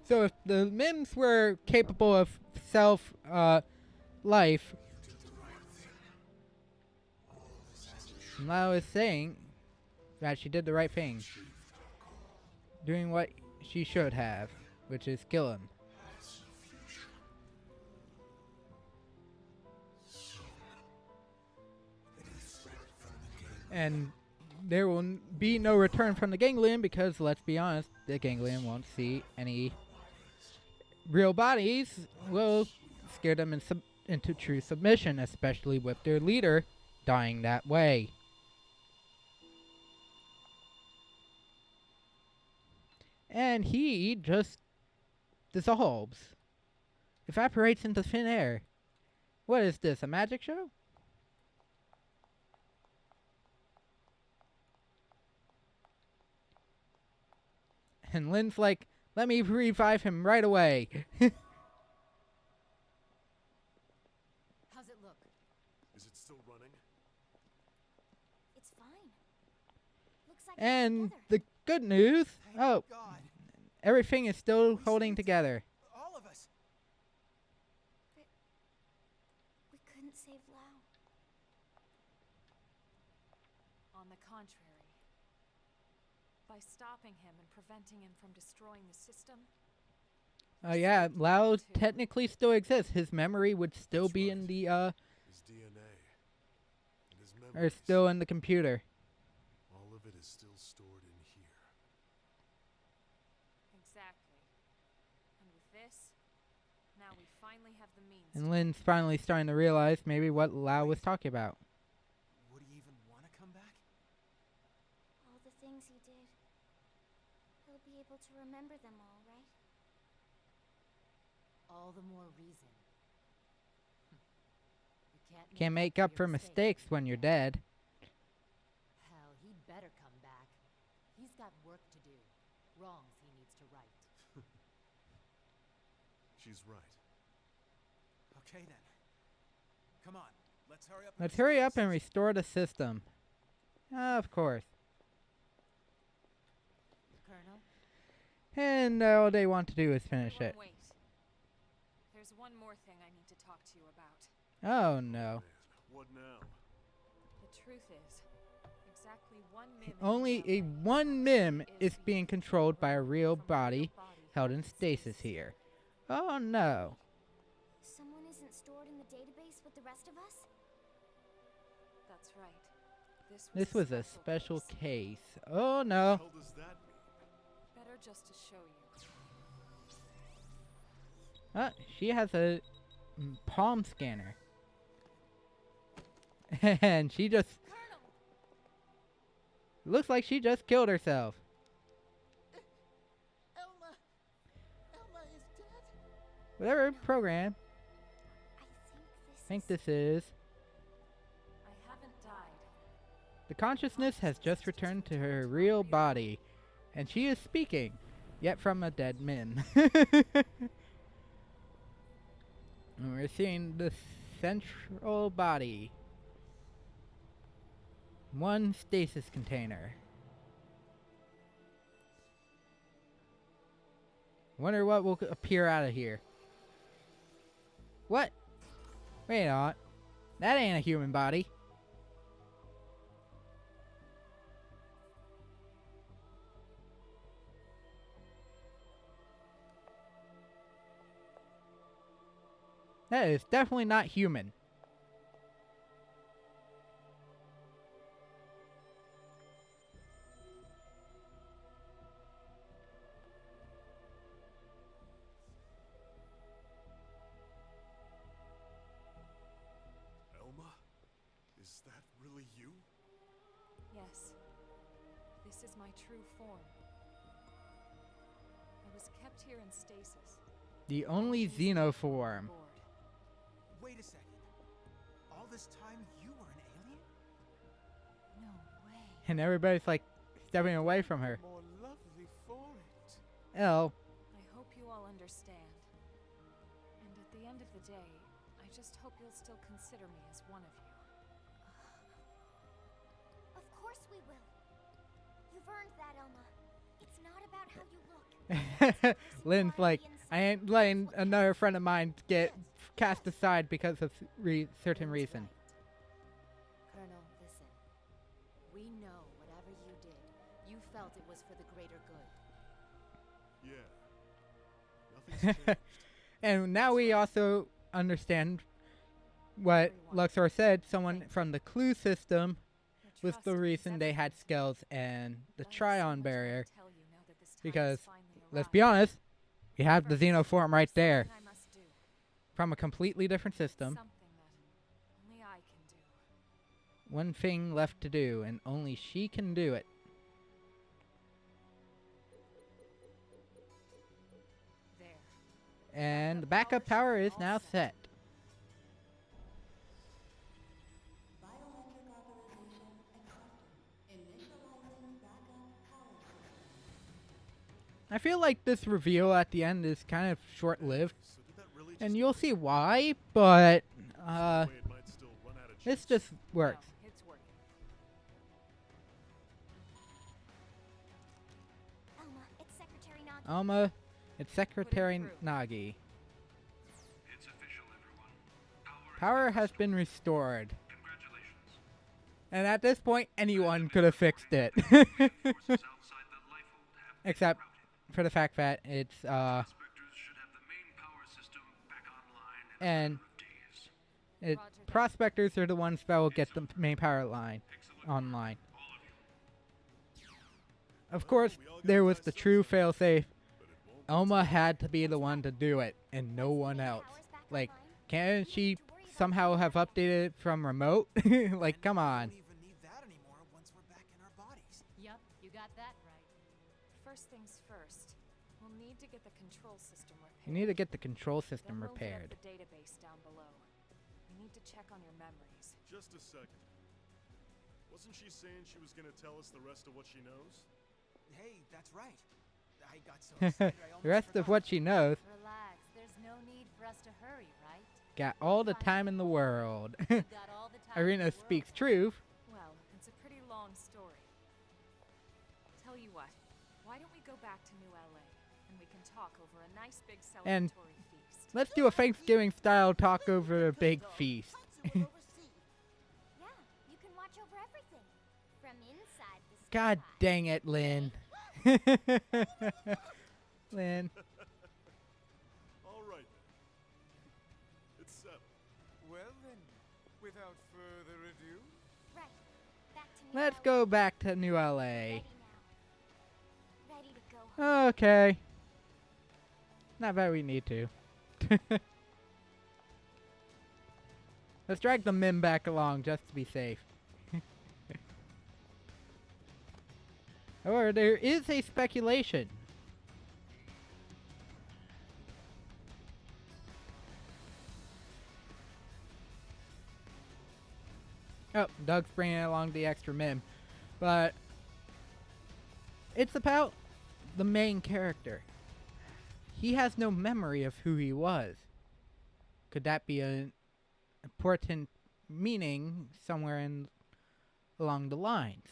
So if the MIMs were capable of life, Lao is saying that she did the right thing. Doing what she should have, which is kill him. And there will be no return from the ganglion because, let's be honest, the ganglion won't see any real bodies. Will scare them into true submission, especially with their leader dying that way. And he just dissolves. Evaporates into thin air. What is this, a magic show? And Lynn's like, let me revive him right away. How's it look? Is it still running? It's fine. Looks like And it's the good news, God. everything is still holding together. All of us. we couldn't save Lao. On the contrary. By stopping him and preventing him from destroying the system. Yeah, Lao technically still exists. His memory would still be in the, His DNA. And his or memories. still in the computer. All of it is still stored in here. Exactly. And with this, now we finally have the means. And Lynn's finally starting to realize maybe what Lao was talking about. Would he even want to come back? All the things he did. He'll be able to remember them all, right? All the more reason. You Can't make up for mistakes when you're dead. Hell, he'd better come back. He's got work to do. Wrongs he needs to right. She's right. Okay then. Come on, let's hurry up. Let's hurry up and restore the system. Of course. Colonel? And all they want to do is finish it. Wait. There's one more thing I need to talk to you about. Oh no. Man, what now? The truth is, exactly one MIM in Only the a one MIM is being controlled by a real body held in stasis here. Oh no. Someone isn't stored in the database with the rest of us? That's right. This was a special case. case. Oh What no. the hell does that mean? Better just to show you. She has a palm scanner. And she just Colonel! looks like she just killed herself. Elma! Elma is dead? Whatever program. I I think this is. I haven't died. The consciousness has just returned to her real body, and she is speaking, yet from a dead man. And we're seeing the central body. One stasis container. Wonder what will appear out of here. What? Wait a minute. That ain't a human body. That is definitely not human. Elma? Is that really you? Yes. This is my true form. I was kept here in stasis. The only xenoform. Bored. Wait a second. All this time you were an alien? No way. And everybody's like stepping away from her. More lovely for it. Oh, I hope you all understand. And at the end of the day, I just hope you'll still consider me as one of you. Of course we will. You've earned that, Elma. It's not about how you look. Lynn's like, I ain't letting another friend of mine get cast aside because of certain reason. Colonel, listen. We know whatever you did, you felt it was for the greater good. Yeah. Nothing's changed. And now we also understand what Luxor said. Someone from the clue system Your was the trust reason is they had everything. Skells and the But I have so Trion much barrier. more to tell you now that this time Because, has finally let's arrived. be honest, you have the First, xenoform right there's there. something I must do. From a completely different system. Something that only I can do. One thing left to do, and only she can do it. There. And the backup power is now set. Biometric authorization accepted. Initializing backup power system. I feel like this reveal at the end is kind of short-lived. So did that really And just you'll see why, but the way it might still run out of this juice? just works. No, it's working. Elma, it's Secretary Nagi. Alma, it's Secretary through. Nagi. It's official, everyone. Power has been restored. Congratulations. And at this point, anyone could have fixed it. Forces outside the Lifehold have been Except routed. for the fact that it's, Prospectors should have the main power system back online in a and matter of days. it, Roger that. prospectors are the ones that will get the main power line Excellent online. work, all of you. Of course, there was the true failsafe. Elma had to be the one to do it, and no one else. Like, can't she somehow have updated it from remote? Like, come on. We don't even need that anymore once we're back in our bodies. Yup, you got that right. First things first, we'll need to get the control system repaired. You need to get the control system Then we'll get repaired. the database down below. We need to check on your memories. Just a second. Wasn't she saying she was gonna tell us the rest of what she knows? Hey, that's right. I got so excited I almost The rest of forgot. what she knows Relax, there's no need for us to hurry, right? got all the time in the world. We got all the time in Irina the speaks world. truth. Well, it's a pretty long story. Tell you what, why don't we go back to New LA and we can talk over a nice big And celebratory feast. let's do a Thanksgiving style talk over a big feast. Tatsu will oversee. Yeah, you can watch over everything. From inside the God sky. dang it, Lynn. Lynn. All right then. It's settled. Well then, without further ado, Right. Back to New Let's LA. go back to New LA. Ready now. Ready to go home. Okay. Not that we need to. Let's drag the Mim back along just to be safe. However, there is a speculation. Oh, Doug's bringing along the extra Mim. But it's about the main character. He has no memory of who he was. Could that be an important meaning somewhere along the lines?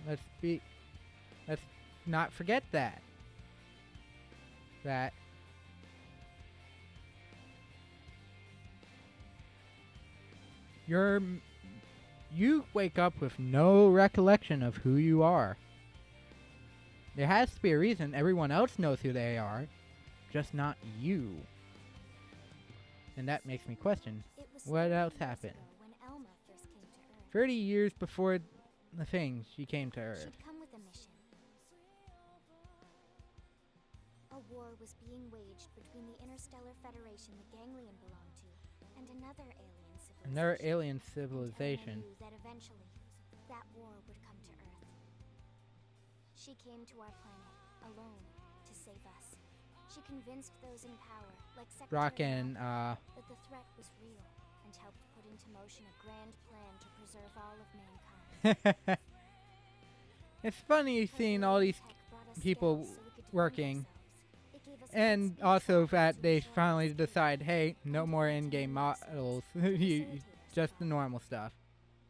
Let's not forget that. You wake up with no recollection of who you are. There has to be a reason. Everyone else knows who they are, just not you. And that makes me question, what else happened? 30 years before the thing, she came to Earth. She'd come with a mission. A war was being waged between the Interstellar Federation the Ganglion belonged to and another alien civilization. Another alien civilization. And Elma knew that eventually, that war would come to Earth. She came to our planet, alone, to save us. She convinced those in power, like Rock Secretary and, that the threat was real, and helped put into motion a grand plan to preserve all of mankind. It's funny seeing all these people working, and also that they finally decide, hey, no more in-game models, just the normal stuff.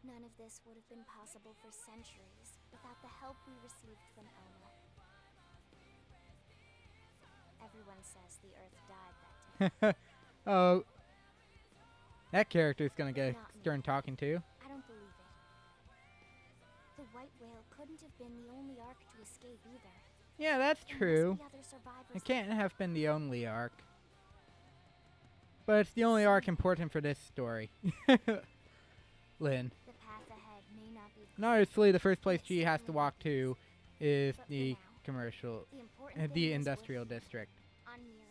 None of this would have been possible for centuries without the help we received from Elma. Everyone says the Earth died that day. Oh, that character's gonna get a stern talking to. I don't believe it. The white whale couldn't have been the only Ark to escape either. Yeah, that's There must true. be other survivors. It can't have been the only arc. But it's the only arc important for this story. Lynn. The path ahead may not be And obviously, the first place she has to walk to is But for the now, commercial, the important the thing is industrial we're district. on Mira,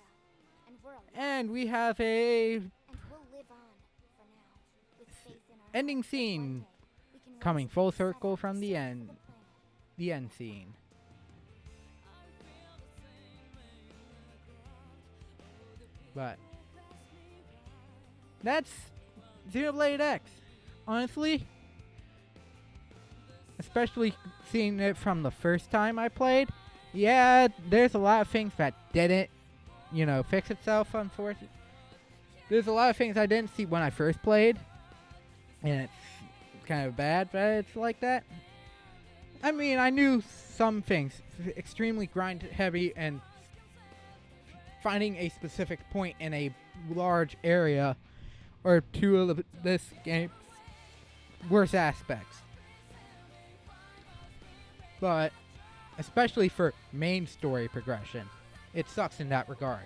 and we're alive, And we have a and we'll live on for now with faith in our ending hearts that one scene day we can coming rise full above the circle from the surface end. of the planet. The end scene. But that's Xenoblade X. Honestly, especially seeing it from the first time I played, yeah, there's a lot of things that didn't, fix itself, unfortunately. There's a lot of things I didn't see when I first played, and it's kind of bad, but it's like that. I mean, I knew some things, extremely grind heavy, and finding a specific point in a large area or two of this game's worst aspects. But especially for main story progression, it sucks in that regard.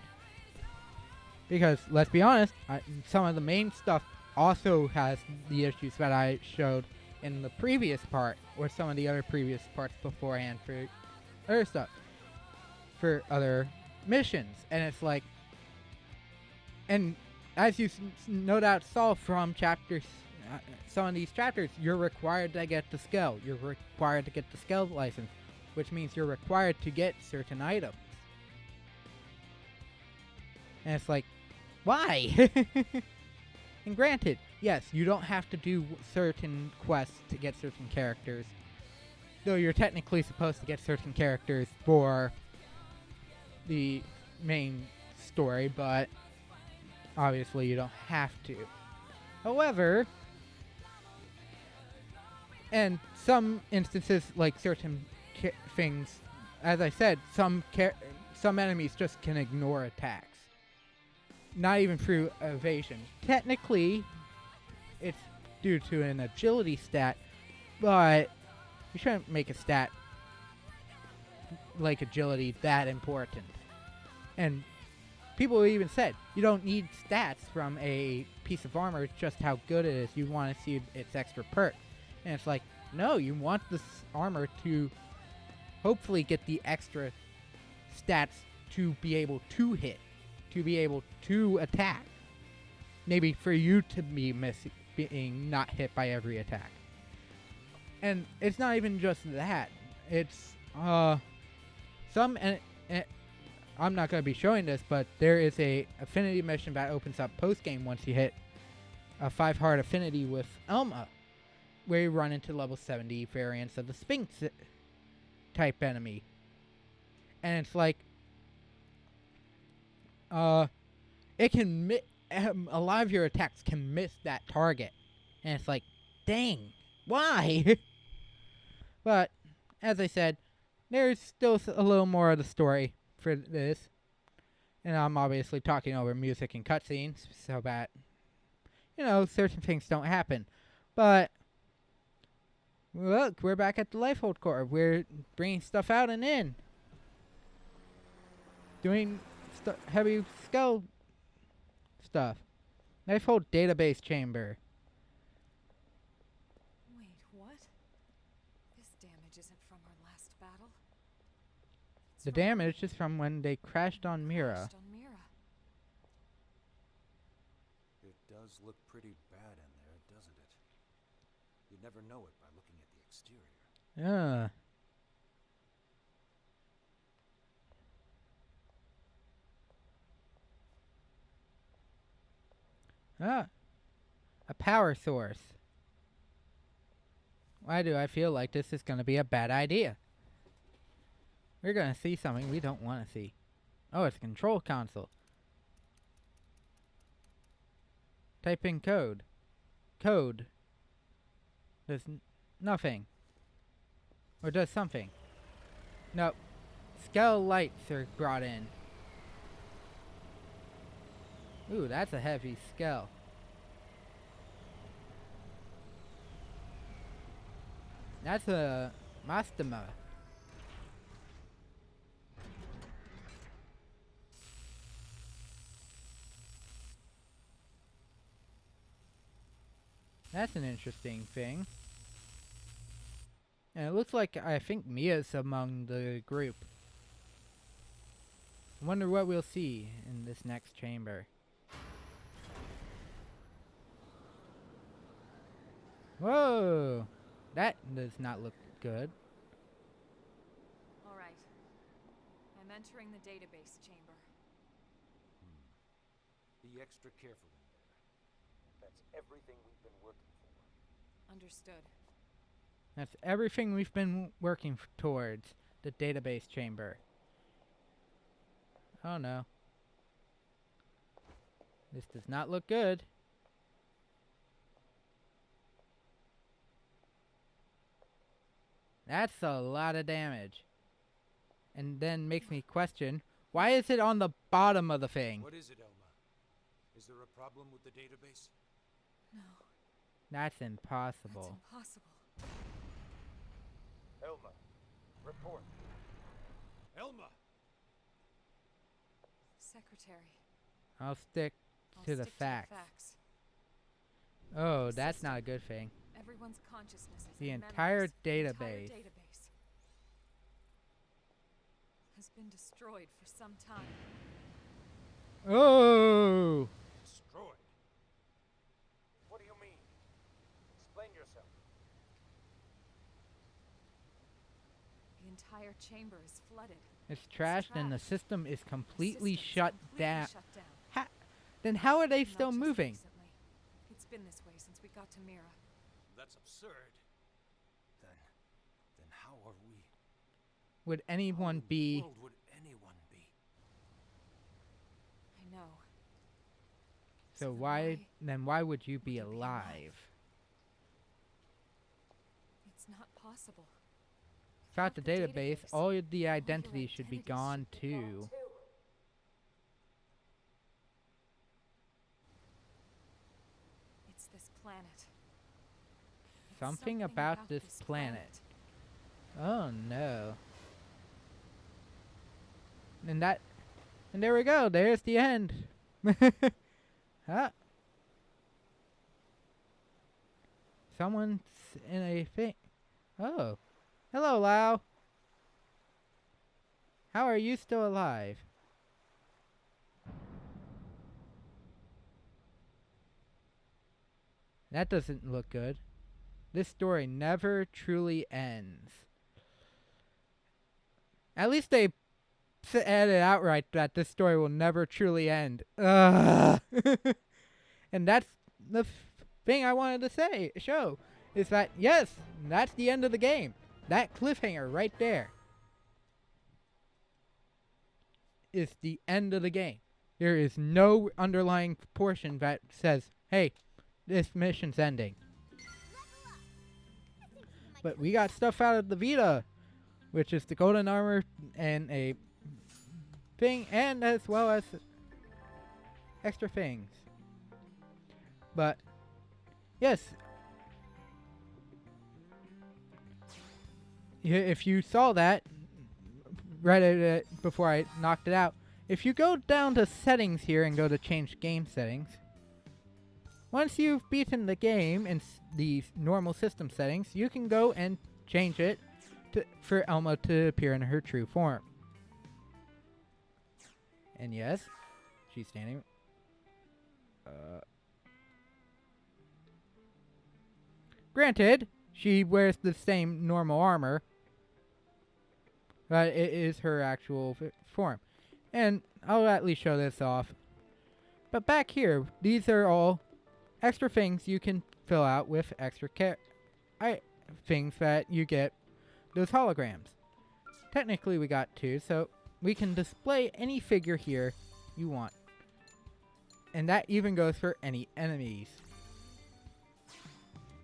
Because, let's be honest, some of the main stuff also has the issues that I showed in the previous part, or some of the other previous parts beforehand for other stuff, for other missions. And it's like, and as you no doubt saw from chapters, some of these chapters, you're required to get the skill. You're required to get the skill license, which means you're required to get certain items. And it's like, why? And granted, yes, you don't have to do certain quests to get certain characters, though you're technically supposed to get certain characters for the main story, but obviously you don't have to. However, and some instances, like certain things, as I said, some enemies just can ignore attacks. Not even through evasion. Technically, it's due to an agility stat, but you shouldn't make a stat like agility that important. And people even said, you don't need stats from a piece of armor, it's just how good it is. You want to see its extra perk. And it's like, no, you want this armor to hopefully get the extra stats to be able to hit, to be able to attack. Maybe for you to be being not hit by every attack. And it's not even just that. It's some and I'm not going to be showing this, but there is a affinity mission that opens up post game once you hit a 5 heart affinity with Elma, where you run into level 70 variants of the Sphinx type enemy. And it's like it can a lot of your attacks can miss that target. And it's like, dang, why? But as I said, there's still a little more of the story for this. And I'm obviously talking over music and cutscenes so that, you know, certain things don't happen. But look, we're back at the Lifehold Core. We're bringing stuff out and in. Doing heavy skill stuff. Lifehold database chamber. Wait, what? This damage isn't from our last battle. The damage is from when they crashed on Mira. It does look pretty bad in there, doesn't it? You'd never know it by looking at the exterior. Yeah. Ah. A power source. Why do I feel like this is going to be a bad idea? We're going to see something we don't want to see. Oh, it's a control console. Type in code. Code. Does nothing. Or does something. Nope. Scale lights are brought in. Ooh, that's a heavy scale. That's a Mastema. That's an interesting thing. And it looks like I think Mia's among the group. I wonder what we'll see in this next chamber. Whoa! That does not look good. All right. I'm entering the database chamber. Be extra careful in there. That's everything we've been working for. Understood. That's everything we've been working towards. The database chamber. Oh no. This does not look good. That's a lot of damage. And then makes me question, why is it on the bottom of the thing? What is it, Elma? Is there a problem with the database? No. That's impossible. That's impossible. Elma, report. Elma! Secretary. I'll stick to the facts. Oh, that's not a good thing. Everyone's consciousness is The in entire memories. The entire database. database has been destroyed for some time. Oh! Destroyed? What do you mean? Explain yourself. The entire chamber is flooded. It's trashed and the system is completely shut down. down. Then how are they Not still just moving? recently. It's been this way since we got to Mira. That's absurd. Then how are we? Would anyone How be... in the world would anyone be? I know. So why would you be alive? It's not possible. Without the database, all of the identities should be gone too. It's this planet. Something about this planet. Oh no. And there we go. There's the end. Huh? Someone's in a thing. Oh. Hello, Lau. How are you still alive? That doesn't look good. This story never truly ends. At least they said it outright that this story will never truly end. Ugh. And that's the thing I wanted to show, is that, yes, that's the end of the game. That cliffhanger right there is the end of the game. There is no underlying portion that says, hey, this mission's ending. But we got stuff out of the Vita, which is the golden armor and a thing, and as well as extra things. But yes, if you saw that, read it before I knocked it out, if you go down to settings here and go to change game settings, once you've beaten the game in the normal system settings, you can go and change it for Elma to appear in her true form. And yes, she's standing. Granted, she wears the same normal armor, but it is her actual form. And I'll at least show this off. But back here, these are all extra things you can fill out with extra things that you get those holograms. Technically we got 2, so we can display any figure here you want. And that even goes for any enemies.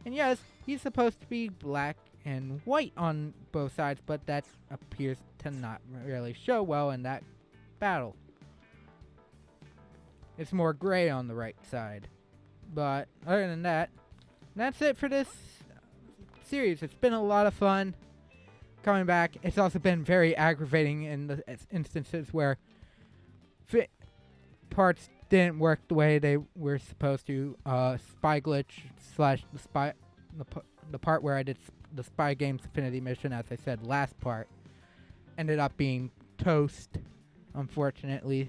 And yes, he's supposed to be black and white on both sides, but that appears to not really show well in that battle. It's more gray on the right side. But other than that, that's it for this series. It's been a lot of fun coming back. It's also been very aggravating in the instances where parts didn't work the way they were supposed to. Spy glitch slash the part where I did the Spy Games Affinity mission, as I said last part, ended up being toast, unfortunately,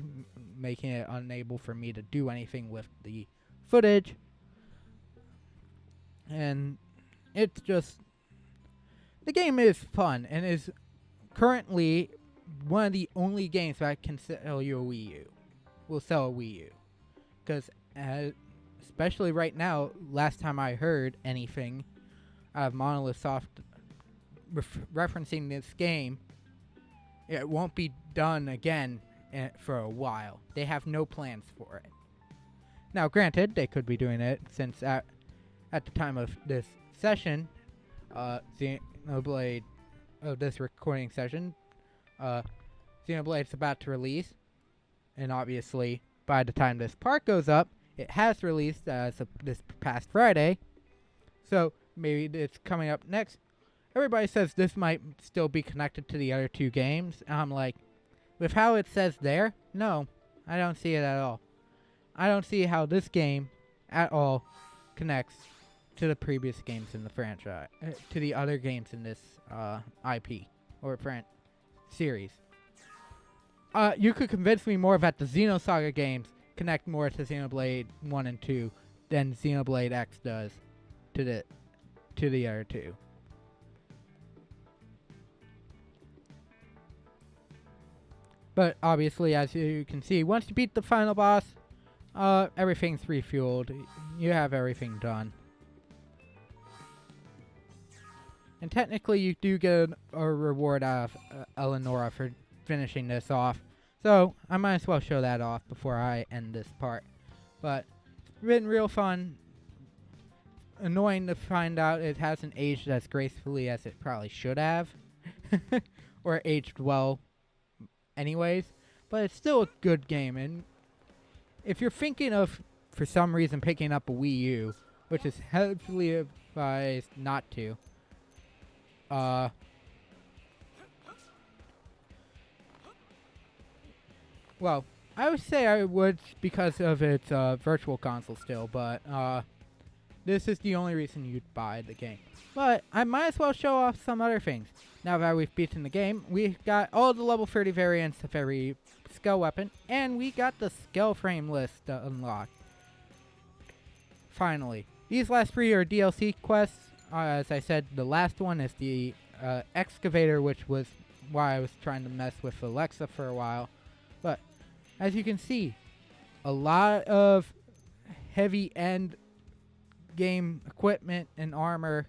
making it unable for me to do anything with the footage. And it's just, the game is fun and is currently one of the only games that can sell you a Wii U. Will sell a Wii U. Because especially right now, last time I heard anything out of Monolith Soft referencing this game, it won't be done again for a while. They have no plans for it. Now, granted, they could be doing it since at the time of this session, Xenoblade, this recording session, Xenoblade's about to release, and obviously, by the time this part goes up, it has released as of this past Friday, so maybe it's coming up next. Everybody says this might still be connected to the other 2 games, and I'm like, with how it says there, no, I don't see it at all. I don't see how this game at all connects to the previous games in the franchise, to the other games in this IP or series. You could convince me more that the Xenosaga games connect more to Xenoblade 1 and 2 than Xenoblade X does to the other 2. But obviously, as you can see, once you beat the final boss, everything's refueled. You have everything done. And technically, you do get a reward out of Eleonora for finishing this off. So, I might as well show that off before I end this part. But, it's been real fun. Annoying to find out it hasn't aged as gracefully as it probably should have. Or aged well anyways. But it's still a good game. And if you're thinking of, for some reason, picking up a Wii U, which is heavily advised not to, well, I would say I would because of its virtual console still, but this is the only reason you'd buy the game. But I might as well show off some other things. Now that we've beaten the game, we've got all the level 30 variants of every skill weapon, and we got the skill frame list unlocked. Finally. These last 3 are DLC quests. As I said, the last one is the excavator, which was why I was trying to mess with Alexa for a while. But as you can see, a lot of heavy end game equipment and armor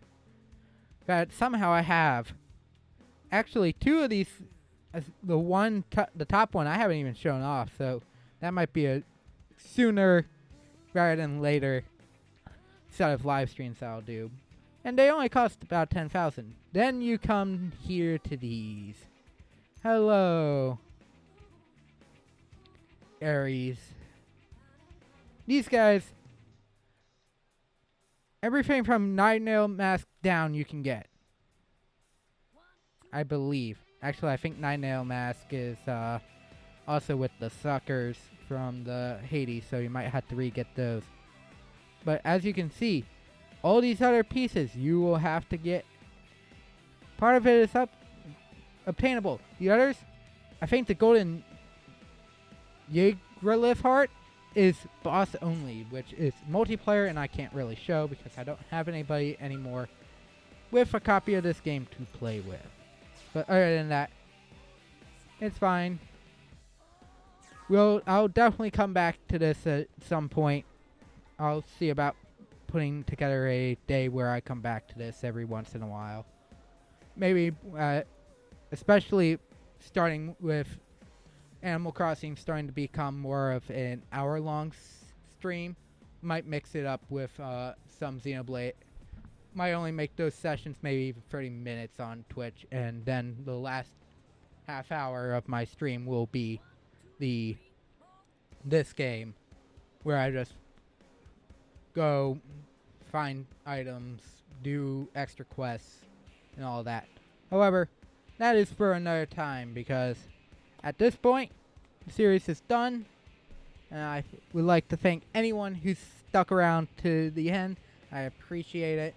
that somehow I have. Actually, 2 of these, the top one I haven't even shown off, so that might be a sooner rather than later set of live streams that I'll do. And they only cost about 10,000. Then you come here to these. Hello, Ares. These guys, everything from Nine Nail Mask down you can get, I believe. Actually, I think Nine Nail Mask is also with the suckers from the Hades, so you might have to re-get those. But as you can see, all these other pieces you will have to get. Part of it is obtainable. The others, I think the golden Yggdrasilith heart is boss only, which is multiplayer, and I can't really show because I don't have anybody anymore with a copy of this game to play with. But other than that, it's fine. I'll definitely come back to this at some point. I'll see about putting together a day where I come back to this every once in a while. Maybe, especially starting with Animal Crossing starting to become more of an hour-long stream. Might mix it up with some Xenoblade. Might only make those sessions maybe even 30 minutes on Twitch, and then the last half hour of my stream will be this game, where I just go find items, do extra quests, and all that. However, that is for another time, because at this point, the series is done, and I would like to thank anyone who's stuck around to the end. I appreciate it.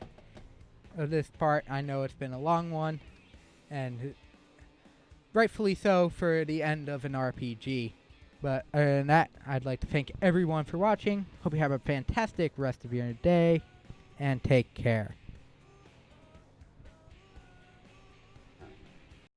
Of this part, I know it's been a long one, and rightfully so for the end of an RPG. But other than that, I'd like to thank everyone for watching. Hope you have a fantastic rest of your day, and take care.